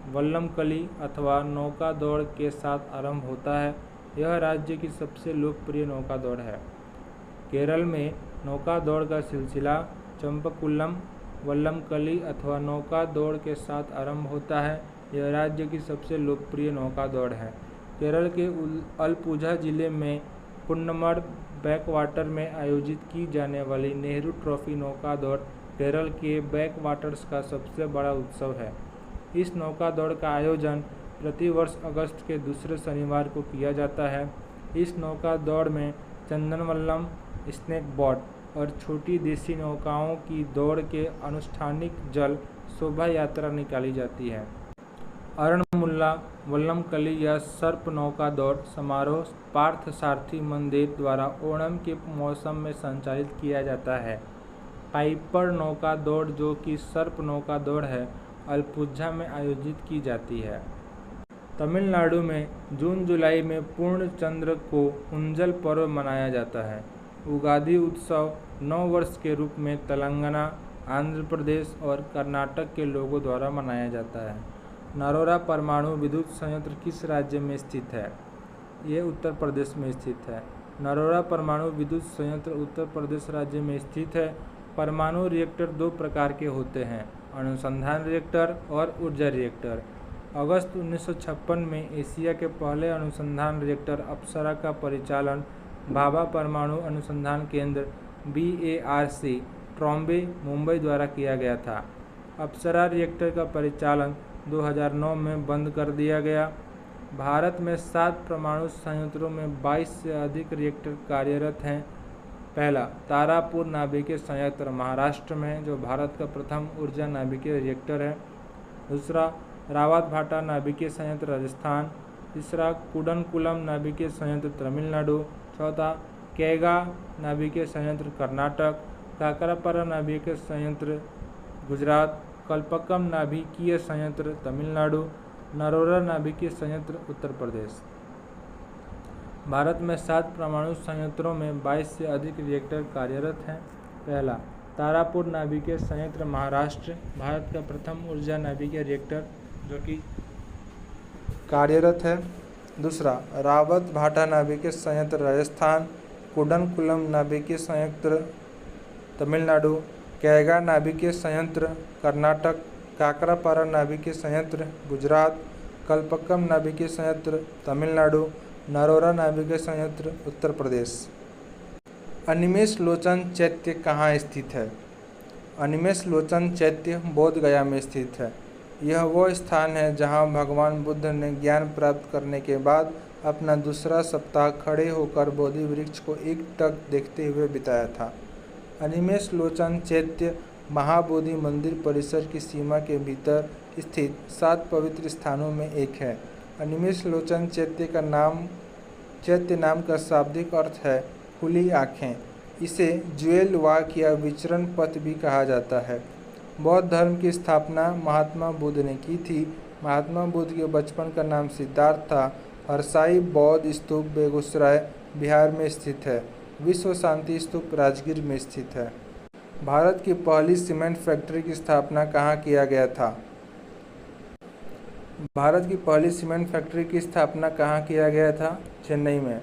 वल्लमकली अथवा नौका दौड़ के साथ आरंभ होता है। यह राज्य की सबसे लोकप्रिय नौका दौड़ है। केरल में नौका दौड़ का सिलसिला चंपकुलम, वल्लमकली अथवा नौका दौड़ के साथ आरंभ होता है। यह राज्य की सबसे लोकप्रिय नौका दौड़ है। केरल के अलपुझा जिले में कुन्नमड़ बैकवाटर में आयोजित की जाने वाली नेहरू ट्रॉफी नौका दौड़ केरल के बैकवाटर्स का सबसे बड़ा उत्सव है। इस नौका दौड़ का आयोजन प्रतिवर्ष अगस्त के दूसरे शनिवार को किया जाता है। इस नौका दौड़ में चंदनवल्लम, स्नेक बोट और छोटी देसी नौकाओं की दौड़ के अनुष्ठानिक जल शोभा यात्रा निकाली जाती है। अरणमुल्ला, वल्लमकली या सर्प नौका दौड़ समारोह पार्थ सारथी मंदिर द्वारा ओणम के मौसम में संचालित किया जाता है। पाइपर नौका दौड़ जो कि सर्प नौका दौड़ है, अलपुझा में आयोजित की जाती है। तमिलनाडु में जून जुलाई में पूर्ण चंद्र को उंजल पर्व मनाया जाता है। उगादि उत्सव नव वर्ष के रूप में तेलंगाना, आंध्र प्रदेश और कर्नाटक के लोगों द्वारा मनाया जाता है। नरोरा परमाणु विद्युत संयंत्र किस राज्य में स्थित है? ये उत्तर प्रदेश में स्थित है। नरोरा परमाणु विद्युत संयंत्र उत्तर प्रदेश राज्य में स्थित है। परमाणु रिएक्टर 2 प्रकार के होते हैं, अनुसंधान रिएक्टर और ऊर्जा रिएक्टर। अगस्त 1956 में एशिया के पहले अनुसंधान रिएक्टर अप्सरा का परिचालन भाभा परमाणु अनुसंधान केंद्र BARC, ट्रॉम्बे, मुंबई द्वारा किया गया था। अप्सरा रिएक्टर का परिचालन 2009 में बंद कर दिया गया। भारत में 7 परमाणु संयंत्रों में 22 से अधिक रिएक्टर कार्यरत हैं। पहला, तारापुर नाभिकीय संयंत्र महाराष्ट्र में, जो भारत का प्रथम ऊर्जा नाभिकीय रिएक्टर है। दूसरा, रावतभाटा नाभिकीय संयंत्र राजस्थान। तीसरा, कुडनकुलम नाभिकीय संयंत्र तमिलनाडु। चौथा, कैगा नाभिकीय संयंत्र कर्नाटक। काकरापारा नाभिकीय संयंत्र गुजरात। कल्पक्कम नाभिकीय संयंत्र तमिलनाडु। नरोरा नाभिकीय संयंत्र उत्तर प्रदेश। भारत में 7 परमाणु संयंत्रों में 22 से अधिक रिएक्टर कार्यरत हैं। पहला, तारापुर नाभिकीय संयंत्र महाराष्ट्र, भारत का प्रथम ऊर्जा नाभिकीय रिएक्टर जो कि कार्यरत है। दूसरा, रावतभाटा नाभिकीय संयंत्र राजस्थान। कुडनकुलम नाभिकीय संयंत्र तमिलनाडु। कैगा नाभिकीय संयंत्र कर्नाटक। काकरापारा नाभिकीय संयंत्र गुजरात। कल्पक्कम नाभिकीय संयंत्र तमिलनाडु। नरोरा नाभिकीय संयंत्र उत्तर प्रदेश। अनिमेष लोचन चैत्य कहाँ स्थित है? अनिमेष लोचन चैत्य बोध गया में स्थित है। यह वो स्थान है जहाँ भगवान बुद्ध ने ज्ञान प्राप्त करने के बाद अपना दूसरा सप्ताह खड़े होकर बोधि वृक्ष को एकटक देखते हुए बिताया था। अनिमेष लोचन चैत्य महाबोधि मंदिर परिसर की सीमा के भीतर स्थित 7 पवित्र स्थानों में एक है। अनिमेष लोचन चैत्य नाम का शाब्दिक अर्थ है खुली आँखें। इसे ज्वेल वाक या विचरण पथ भी कहा जाता है। बौद्ध धर्म की स्थापना महात्मा बुद्ध ने की थी। महात्मा बुद्ध के बचपन का नाम सिद्धार्थ था। हरसाई बौद्ध स्तूप बेगूसराय बिहार में स्थित है। विश्व शांति स्तूप राजगीर में स्थित है। भारत की पहली सीमेंट फैक्ट्री की स्थापना कहाँ किया गया था? भारत की पहली सीमेंट फैक्ट्री की स्थापना कहाँ किया गया था? चेन्नई में।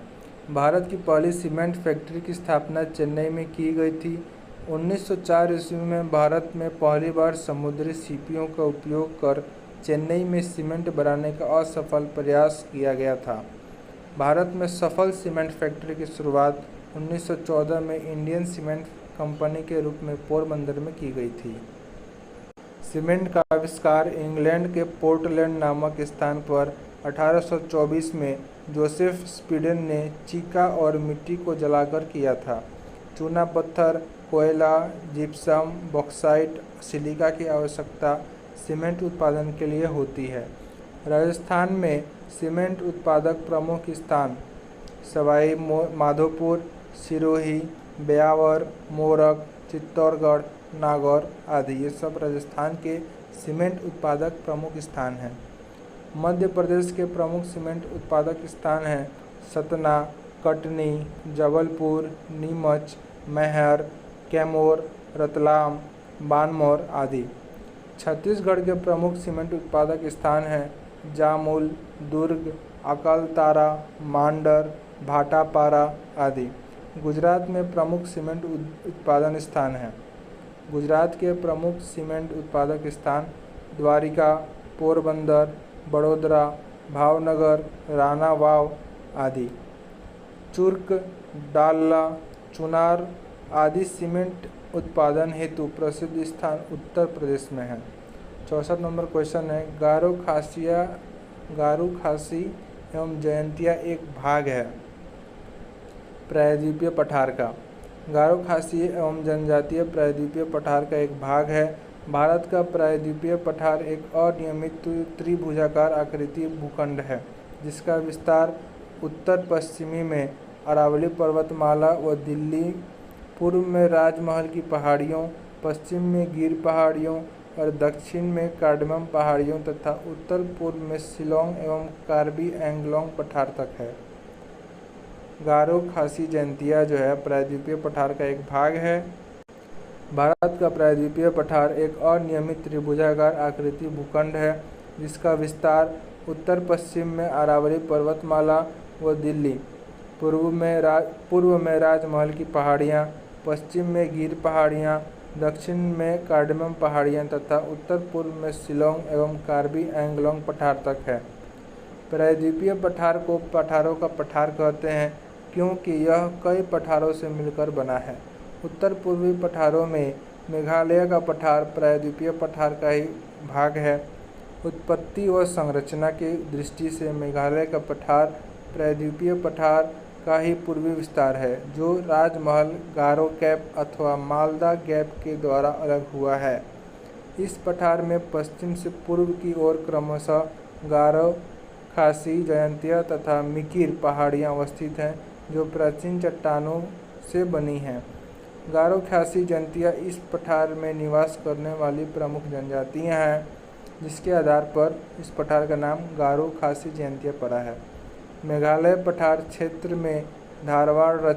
भारत की पहली सीमेंट फैक्ट्री की स्थापना चेन्नई में की गई थी। 1904 ईस्वी में भारत में पहली बार समुद्री सीपियों का उपयोग कर चेन्नई में सीमेंट बनाने का असफल प्रयास किया गया था। भारत में सफल सीमेंट फैक्ट्री की शुरुआत 1914 में इंडियन सीमेंट कंपनी के रूप में पोरबंदर में की गई थी। सीमेंट का आविष्कार इंग्लैंड के पोर्टलैंड नामक स्थान पर 1824 में जोसेफ स्पीडेन ने चीका और मिट्टी को जलाकर किया था। चूना पत्थर, कोयला, जिप्सम, बॉक्साइट, सिलिका की आवश्यकता सीमेंट उत्पादन के लिए होती है। राजस्थान में सीमेंट उत्पादक प्रमुख स्थान सवाई माधोपुर, सिरोही, ब्यावर, मोरक, चित्तौड़गढ़, नागौर आदि ये सब राजस्थान के सीमेंट उत्पादक प्रमुख स्थान हैं। मध्य प्रदेश के प्रमुख सीमेंट उत्पादक स्थान हैं सतना, कटनी, जबलपुर, नीमच, मैहर, कैमूर, रतलाम, बानमौर आदि। छत्तीसगढ़ के प्रमुख सीमेंट उत्पादक स्थान हैं जामुल, दुर्ग, अकलतारा, मांडर, भाटापारा आदि। गुजरात में प्रमुख सीमेंट उत्पादन स्थान हैं। गुजरात के प्रमुख सीमेंट उत्पादक स्थान द्वारिका, पोरबंदर, बड़ोदरा, भावनगर, राना वाव आदि। चुर्क, डालला, चुनार आदि सीमेंट उत्पादन हेतु प्रसिद्ध स्थान उत्तर प्रदेश में हैं। 64 नंबर क्वेश्चन है गारो खासी एवं जयंतिया एक भाग है प्रायद्वीपीय पठार का। गारो खासी एवं जनजातीय प्रायद्वीपीय पठार का एक भाग है। भारत का प्रायद्वीपीय पठार एक अनियमित त्रिभुजाकार आकृति भूखंड है जिसका विस्तार उत्तर पश्चिमी में अरावली पर्वतमाला व दिल्ली, पूर्व में राजमहल की पहाड़ियों, पश्चिम में गिर पहाड़ियों और दक्षिण में कार्डमम पहाड़ियों तथा उत्तर पूर्व में शिलोंग एवं कार्बी एंगलोंग पठार तक है। गारो खासी जयंतिया जो है प्रायद्वीपीय पठार का एक भाग है। भारत का प्रायद्वीपीय पठार एक अनियमित त्रिभुजाकार आकृति भूखंड है जिसका विस्तार उत्तर पश्चिम में अरावली पर्वतमाला व दिल्ली, पूर्व में राजमहल की पहाड़ियाँ, पश्चिम में गिर पहाड़ियाँ, दक्षिण में कार्डमम पहाड़ियाँ तथा उत्तर पूर्व में शिलोंग एवं कार्बी एंगलोंग पठार तक है। प्रायद्वीपीय पठार को पठारों का पठार कहते हैं क्योंकि यह कई पठारों से मिलकर बना है। उत्तर पूर्वी पठारों में मेघालय का पठार प्रायद्वीपीय पठार का ही भाग है। उत्पत्ति व संरचना की दृष्टि से मेघालय का पठार प्रायद्वीपीय पठार का ही पूर्वी विस्तार है जो राजमहल, गारो कैप अथवा मालदा गैप के द्वारा अलग हुआ है। इस पठार में पश्चिम से पूर्व की ओर क्रमशः गारो खासी, जयंतिया तथा मिकिर पहाड़ियाँ अवस्थित हैं जो प्राचीन चट्टानों से बनी हैं। गारो खासी जयंतिया इस पठार में निवास करने वाली प्रमुख जनजातियाँ हैं जिसके आधार पर इस पठार का नाम गारो खासी जयंतिया पड़ा है। मेघालय पठार क्षेत्र में धारवाड़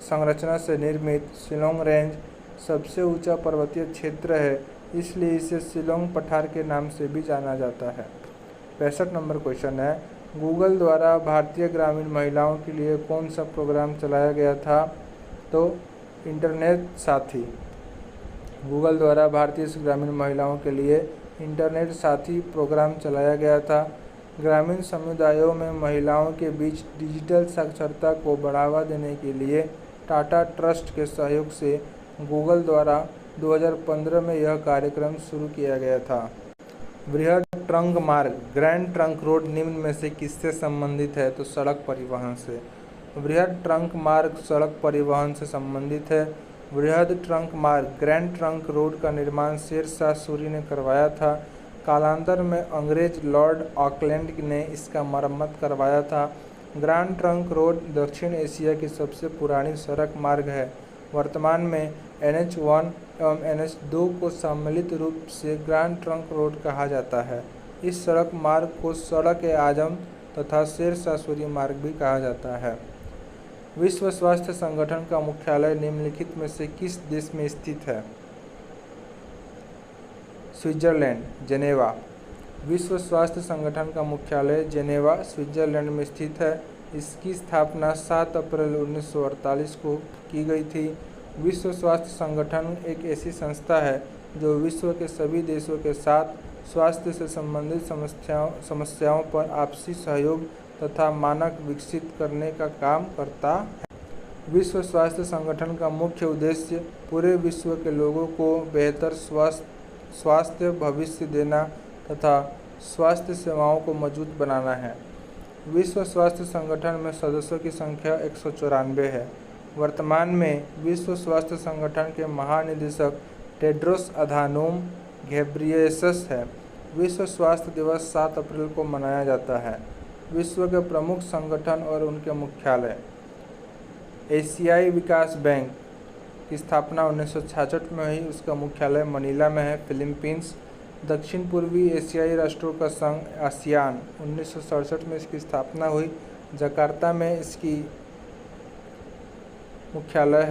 संरचना से निर्मित शिलोंग रेंज सबसे ऊंचा पर्वतीय क्षेत्र है, इसलिए इसे शिलोंग पठार के नाम से भी जाना जाता है। 65 नंबर क्वेश्चन है गूगल द्वारा भारतीय ग्रामीण महिलाओं के लिए कौन सा प्रोग्राम चलाया गया था? तो इंटरनेट साथी। गूगल द्वारा भारतीय ग्रामीण महिलाओं के लिए इंटरनेट साथी प्रोग्राम चलाया गया था। ग्रामीण समुदायों में महिलाओं के बीच डिजिटल साक्षरता को बढ़ावा देने के लिए टाटा ट्रस्ट के सहयोग से गूगल द्वारा 2015 में यह कार्यक्रम शुरू किया गया था। वृहद ट्रंक मार्ग ग्रैंड ट्रंक रोड निम्न में से किससे संबंधित है? तो सड़क परिवहन से। वृहद ट्रंक मार्ग सड़क परिवहन से संबंधित है। वृहद ट्रंक मार्ग ग्रैंड ट्रंक रोड का निर्माण शेरशाह सूरी ने करवाया था। कालांतर में अंग्रेज लॉर्ड ऑकलैंड ने इसका मरम्मत करवाया था। ग्रैंड ट्रंक रोड दक्षिण एशिया की सबसे पुरानी सड़क मार्ग है। वर्तमान में NH1 एवं NH2 को सम्मिलित रूप से ग्रैंड ट्रंक रोड कहा जाता है। इस सड़क मार्ग को सड़क-ए-आजम तथा शेरशाह सूरी मार्ग भी कहा जाता है। विश्व स्वास्थ्य संगठन का मुख्यालय निम्नलिखित में से किस देश में स्थित है? Switzerland, Geneva. विश्व स्वास्थ्य संगठन का मुख्यालय जेनेवा, स्विट्जरलैंड में स्थित है। इसकी स्थापना 7 अप्रैल 1948 को की गई थी। विश्व स्वास्थ्य संगठन एक ऐसी संस्था है जो विश्व के सभी देशों के साथ स्वास्थ्य से संबंधित समस्याओं पर आपसी सहयोग तथा मानक विकसित करने का काम करता है। विश्व स्वास्थ्य संगठन का मुख्य उद्देश्य पूरे विश्व के लोगों को बेहतर स्वास्थ्य भविष्य देना तथा स्वास्थ्य सेवाओं को मजबूत बनाना है। विश्व स्वास्थ्य संगठन में सदस्यों की संख्या 194 है। वर्तमान में विश्व स्वास्थ्य संगठन के महानिदेशक टेड्रोस अधानोम घेब्रियेसस है। विश्व स्वास्थ्य दिवस 7 अप्रैल को मनाया जाता है। विश्व के प्रमुख संगठन और उनके मुख्यालय। एशियाई विकास बैंक की स्थापना 1966 में हुई। उसका मुख्यालय मनीला में है, फिलीपींस। दक्षिण पूर्वी एशियाई राष्ट्रों का संघ आसियान 1967 में इसकी स्थापना हुई। जकार्ता में इसकी मुख्यालय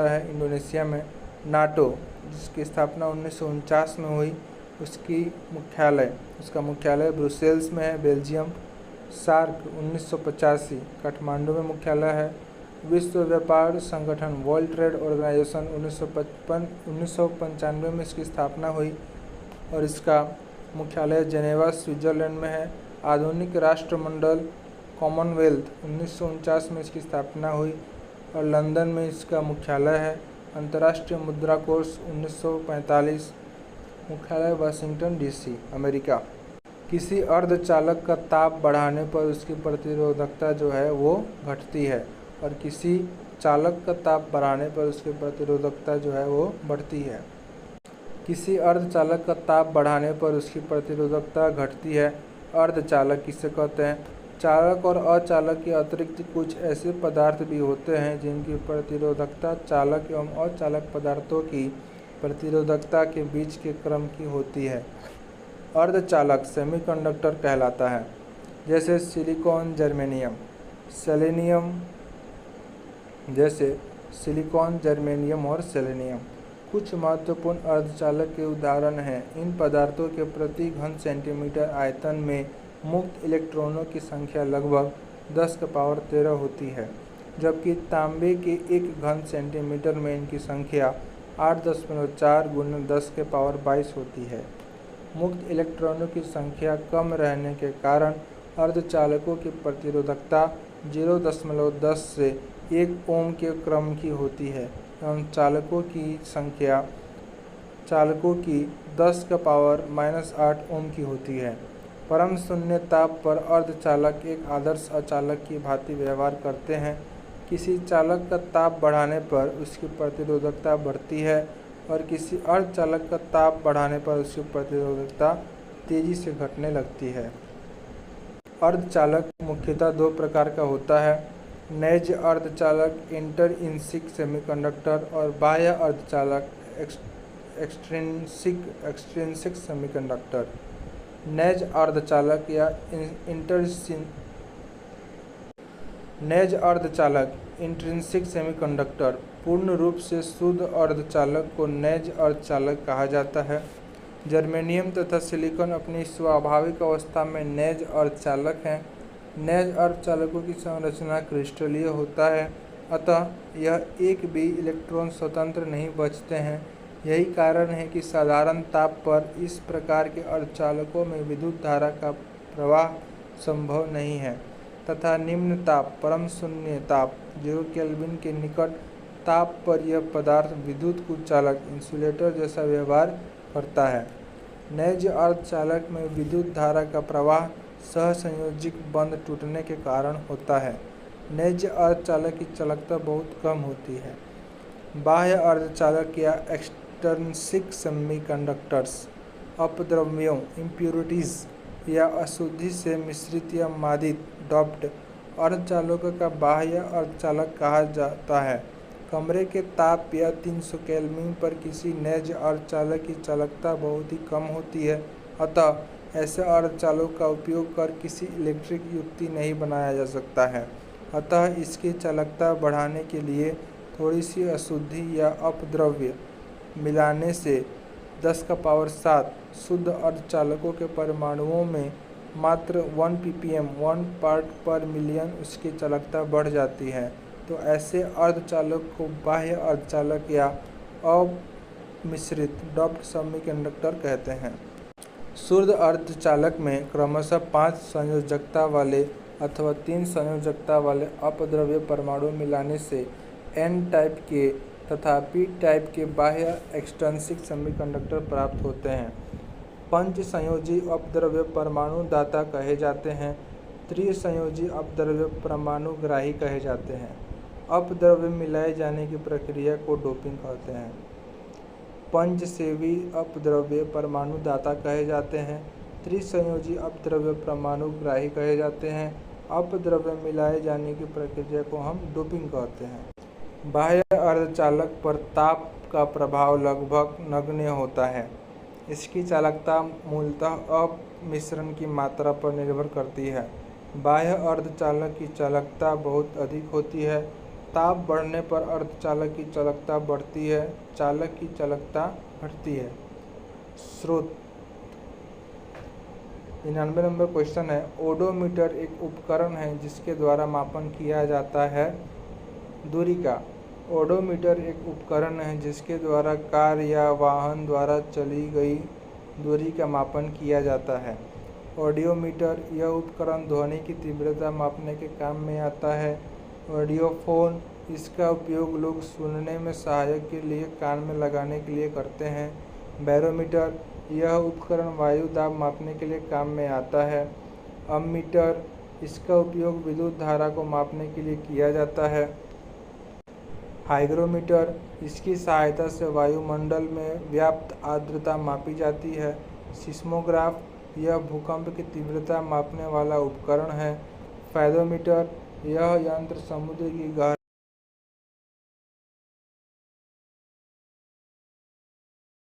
है। इंडोनेशिया में नाटो, जिसकी स्थापना 1949 में हुई, उसका मुख्यालय ब्रुसेल्स में है, बेल्जियम। सार्क 1985 काठमांडू में मुख्यालय है। विश्व व्यापार संगठन वर्ल्ड ट्रेड ऑर्गेनाइजेशन 1995 में इसकी स्थापना हुई और इसका मुख्यालय जेनेवा स्विट्जरलैंड में है। आधुनिक राष्ट्रमंडल कॉमनवेल्थ 1949 में इसकी स्थापना हुई और लंदन में इसका मुख्यालय है। अंतर्राष्ट्रीय मुद्रा कोष 1945, मुख्यालय वाशिंगटन डीसी, अमेरिका। किसी अर्धचालक का ताप बढ़ाने पर उसकी प्रतिरोधकता जो है वो घटती है और किसी चालक का ताप बढ़ाने पर उसकी प्रतिरोधकता जो है वो बढ़ती है। किसी अर्धचालक का ताप बढ़ाने पर उसकी प्रतिरोधकता घटती है। अर्धचालक किसे कहते हैं? चालक और अचालक के अतिरिक्त कुछ ऐसे पदार्थ भी होते हैं जिनकी प्रतिरोधकता चालक एवं अचालक पदार्थों की प्रतिरोधकता के बीच के क्रम की होती है। अर्धचालक सेमीकंडक्टर कहलाता है, जैसे सिलिकॉन, जर्मेनियम, जर्मेनियम और सेलेनियम कुछ महत्वपूर्ण अर्धचालक के उदाहरण हैं। इन पदार्थों के प्रति घन सेंटीमीटर आयतन में मुक्त इलेक्ट्रॉनों की संख्या लगभग 10⁻13 होती है, जबकि तांबे के 1 घन सेंटीमीटर में इनकी संख्या 8.4 × 10⁻22 होती है। मुक्त इलेक्ट्रॉनों की संख्या कम रहने के कारण अर्धचालकों की प्रतिरोधकता 0.10 से 1 ओम के क्रम की होती है एवं चालकों की 10⁻⁻8 ओम की होती है। परम शून्य ताप पर अर्धचालक एक आदर्श अचालक की भांति व्यवहार करते हैं। किसी चालक का ताप बढ़ाने पर उसकी प्रतिरोधकता बढ़ती है और किसी अर्धचालक का ताप बढ़ाने पर उसकी प्रतिरोधकता तेजी से घटने लगती है। अर्धचालक मुख्यतः 2 प्रकार का होता है, नैज अर्धचालक इंटरइंसिक सेमीकंडक्टर और बाह्य अर्धचालक एक्सट्रिंसिक सेमीकंडक्टर। नैज अर्धचालक या इंट्रिंसिक सेमीकंडक्टर पूर्ण रूप से शुद्ध अर्धचालक को नैज अर्धचालक कहा जाता है। जर्मेनियम तथा सिलिकॉन अपनी स्वाभाविक अवस्था में नैज अर्धचालक हैं। नैज अर्धचालकों की संरचना क्रिस्टलीय होता है, अतः यह एक भी इलेक्ट्रॉन स्वतंत्र नहीं बचते हैं। यही कारण है कि साधारण ताप पर इस प्रकार के अर्धचालकों में विद्युत धारा का प्रवाह संभव नहीं है तथा निम्न ताप परम शून्य ताप 0 केल्विन के निकट ताप पर यह पदार्थ विद्युत कुचालक इंसुलेटर जैसा व्यवहार करता है। नैज अर्धचालक में विद्युत धारा का प्रवाह सहसंयोजिक बंध टूटने के कारण होता है। नैज अर्धचालक की चालकता बहुत कम होती है। बाह्य अर्धचालक या एक्सट्रिंसिक सेमीकंडक्टर्स अपद्रव्यों इम्प्यूरिटीज़ या अशुद्धि से मिश्रित या मादित डोप्ड अर्धचालकों का बाह्य अर्धचालक कहा जाता है। कमरे के ताप या 300 केल्विन पर किसी नैज अर्धचालक की चालकता बहुत ही कम होती है, अतः ऐसे अर्धचालकों का उपयोग कर किसी इलेक्ट्रिक युक्ति नहीं बनाया जा सकता है। अतः इसकी चालकता बढ़ाने के लिए थोड़ी सी अशुद्धि या अपद्रव्य मिलाने से 10⁻7 शुद्ध अर्धचालकों के परमाणुओं में मात्र 1 ppm 1 पार्ट पर मिलियन उसकी चालकता बढ़ जाती है। तो ऐसे अर्धचालक को बाह्य अर्धचालक या मिश्रित डॉप्ड सेमीकंडक्टर कहते हैं। शुद्ध अर्धचालक में क्रमशः 5 संयोजकता वाले अथवा 3 संयोजकता वाले अपद्रव्य परमाणु मिलाने से N टाइप के तथा P टाइप के बाह्य एक्सट्रिंसिक सेमीकंडक्टर प्राप्त होते हैं। पंच संयोजी अपद्रव्य परमाणु दाता कहे जाते हैं। त्रिसंयोजी अपद्रव्य परमाणु ग्राही कहे जाते हैं। अपद्रव्य मिलाए जाने की प्रक्रिया को डोपिंग कहते हैं। पंचसेवी अपद्रव्य परमाणु दाता कहे जाते हैं। त्रिसंयोजी अपद्रव्य परमाणु ग्राही कहे जाते हैं। अपद्रव्य मिलाए जाने की प्रक्रिया को हम डोपिंग कहते हैं। बाह्य अर्धचालक पर ताप का प्रभाव लगभग नगण्य होता है। इसकी चालकता मूलतः अपमिश्रण की मात्रा पर निर्भर करती है। बाह्य अर्धचालक की चालकता बहुत अधिक होती है। ताप बढ़ने पर अर्धचालक की चालकता बढ़ती है, चालक की चालकता घटती है। स्रोत 99 नंबर क्वेश्चन है, ओडोमीटर एक उपकरण है जिसके द्वारा मापन किया जाता है दूरी का। ओडोमीटर एक उपकरण है जिसके द्वारा कार या वाहन द्वारा चली गई दूरी का मापन किया जाता है। ऑडियोमीटर यह उपकरण ध्वनि की तीव्रता मापने के काम में आता है। ऑडियोफोन इसका उपयोग लोग सुनने में सहायक के लिए कान में लगाने के लिए करते हैं। बैरोमीटर यह उपकरण वायु दाब मापने के लिए काम में आता है। अम्मीटर इसका उपयोग विद्युत धारा को मापने के लिए किया जाता है। हाइग्रोमीटर इसकी सहायता से वायुमंडल में व्याप्त आर्द्रता मापी जाती है। सिस्मोग्राफ यह भूकंप की तीव्रता मापने वाला उपकरण है। फेदोमीटर यह यंत्र समुद्र की गहराई